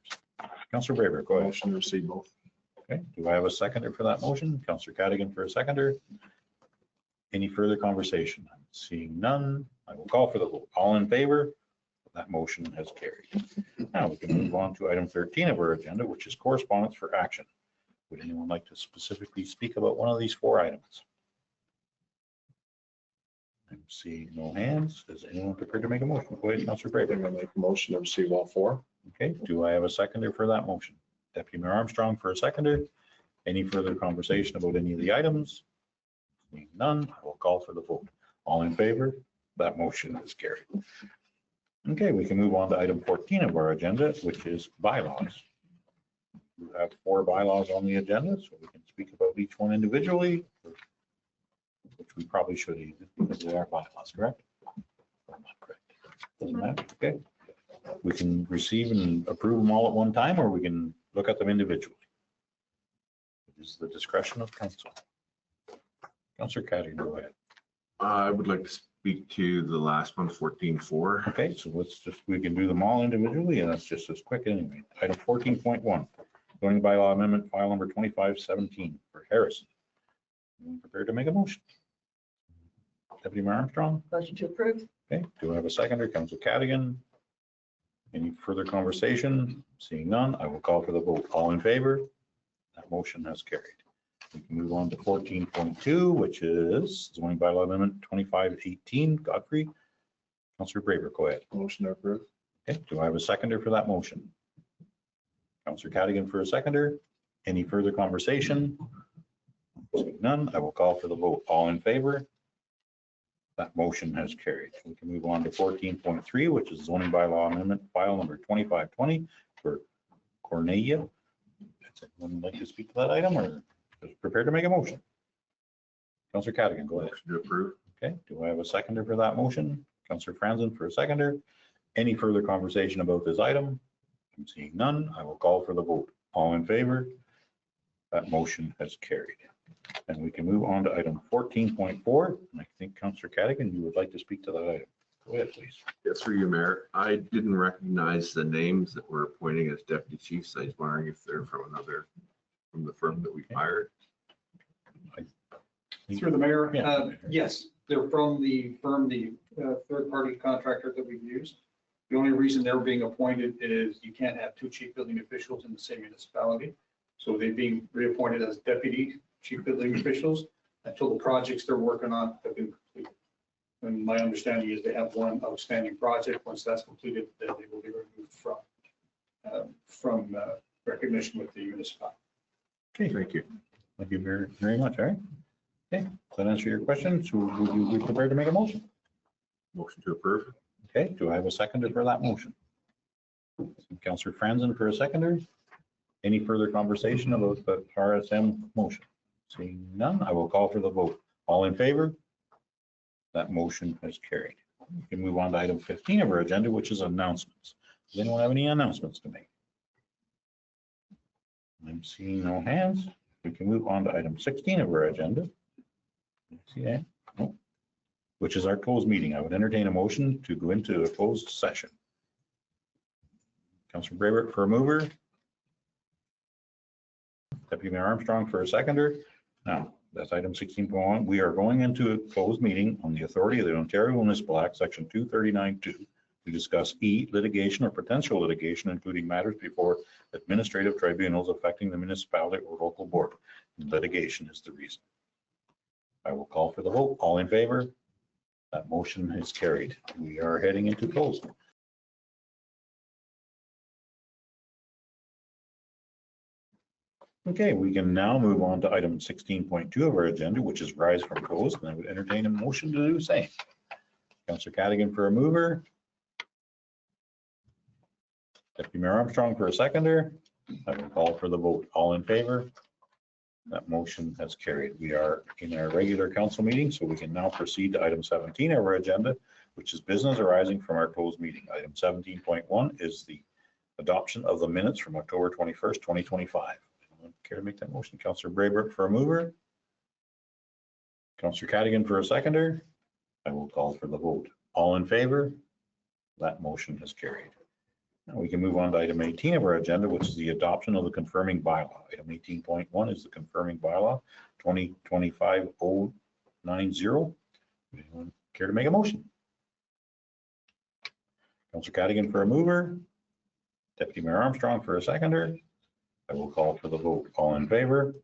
Councilor Braber, go ahead. Motion to receive both. Okay, do I have a seconder for that motion? Councilor Cadigan for a seconder. Any further conversation? I'm seeing none. I will call for the vote. All in favor? That motion has carried. Now we can move on to item 13 of our agenda, which is correspondence for action. Would anyone like to specifically speak about one of these 4 items? I'm seeing no hands. Is anyone prepared to make a motion? Go ahead, Councilor I'm Braber. going to make a motion to receive all 4. Okay, do I have a seconder for that motion? Deputy Mayor Armstrong for a seconder. Any further conversation about any of the items? Seeing none, I will call for the vote. All in favor? That motion is carried. Okay, we can move on to item 14 of our agenda, which is bylaws. We have 4 bylaws on the agenda, so we can speak about each one individually, which we probably should either, because they are bylaws, correct? Or not correct? Doesn't matter, okay. We can receive and approve them all at one time, or we can look at them individually. It is the discretion of council. Councilor Cadigan, go ahead. I would like to speak to the last one, 14.4. Okay, so we can do them all individually, and that's just as quick anyway. Item 14.1, zoning bylaw amendment, file number 2517 for Harrison. Anyone prepared to make a motion? Deputy Mayor Armstrong? Motion to approve. Okay, do I have a seconder? Council Cadigan? Any further conversation? Seeing none, I will call for the vote. All in favor? That motion has carried. We can move on to 14.2, which is zoning bylaw amendment 2518, Godfrey. Councilor Braber, go ahead. Motion to approve. Okay, do I have a seconder for that motion? Councilor Cadigan for a seconder. Any further conversation? Seeing none, I will call for the vote. All in favor? That motion has carried. We can move on to 14.3, which is zoning bylaw amendment, file number 2520 for Cornelia. Does anyone like to speak to that item, or is prepared to make a motion? Councilor Cadigan, go ahead. Motion to approve. Okay, do I have a seconder for that motion? Councilor Franzen for a seconder. Any further conversation about this item? I'm seeing none. I will call for the vote. All in favor? That motion has carried. And we can move on to item 14.4. And I think Councilor Cadigan, you would like to speak to that item. Go ahead, please. Yes, through you, Mayor. I didn't recognize the names that were appointing as deputy chiefs. I was wondering if they're from the firm that we hired. Through the mayor, Yeah. yes, they're from the firm, the third-party contractor that we've used. The only reason they're being appointed is you can't have two chief building officials in the same municipality. So they're being reappointed as deputy chief building officials until the projects they're working on have been completed. And my understanding is they have one outstanding project. Once that's completed, then they will be removed from recognition with the municipality. Okay, Thank you. thank you very, very much, all right? Okay, does that answer your question? So would you be prepared to make a motion? Motion to approve. Okay, do I have a seconder for that motion? Councillor Franzen for a seconder. Any further conversation about the RSM motion? Seeing none, I will call for the vote. All in favor? That motion has carried. We can move on to item 15 of our agenda, which is announcements. Does anyone have any announcements to make? I'm seeing no hands. We can move on to item 16 of our agenda. See that? No. Which is our closed meeting. I would entertain a motion to go into a closed session. Councillor Braybert for a mover. Deputy Mayor Armstrong for a seconder. Now, that's item 16.1. We are going into a closed meeting on the authority of the Ontario Municipal Act, section 239(2), to discuss litigation or potential litigation, including matters before administrative tribunals affecting the municipality or local board. Litigation is the reason. I will call for the vote. All in favor? That motion is carried. We are heading into closed. Okay, we can now move on to item 16.2 of our agenda, which is rise from closed, and I would entertain a motion to do the same. Councillor Cadigan for a mover. Deputy Mayor Armstrong for a seconder. I will call for the vote. All in favor? That motion has carried. We are in our regular council meeting, so we can now proceed to item 17 of our agenda, which is business arising from our closed meeting. Item 17.1 is the adoption of the minutes from October 21st, 2025. Care to make that motion? Councillor Braybert for a mover. Councillor Cadigan for a seconder. I will call for the vote. All in favor? That motion has carried. Now we can move on to item 18 of our agenda, which is the adoption of the confirming bylaw. Item 18.1 is the confirming bylaw 2025-090. Anyone care to make a motion? Councillor Cadigan for a mover. Deputy Mayor Armstrong for a seconder. I will call for the vote. All in favor?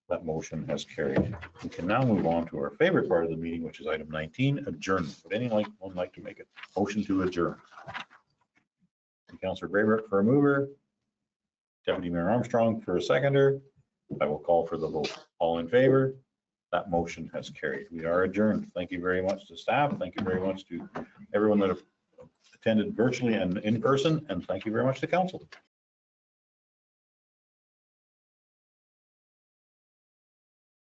That motion has carried. We can now move on to our favorite part of the meeting, which is item 19, adjournment. Would anyone like to make a motion to adjourn? Councillor Braybert for a mover. Deputy Mayor Armstrong for a seconder. I will call for the vote. All in favor? That motion has carried. We are adjourned. Thank you very much to staff. Thank you very much to everyone that attended virtually and in person. And thank you very much to council.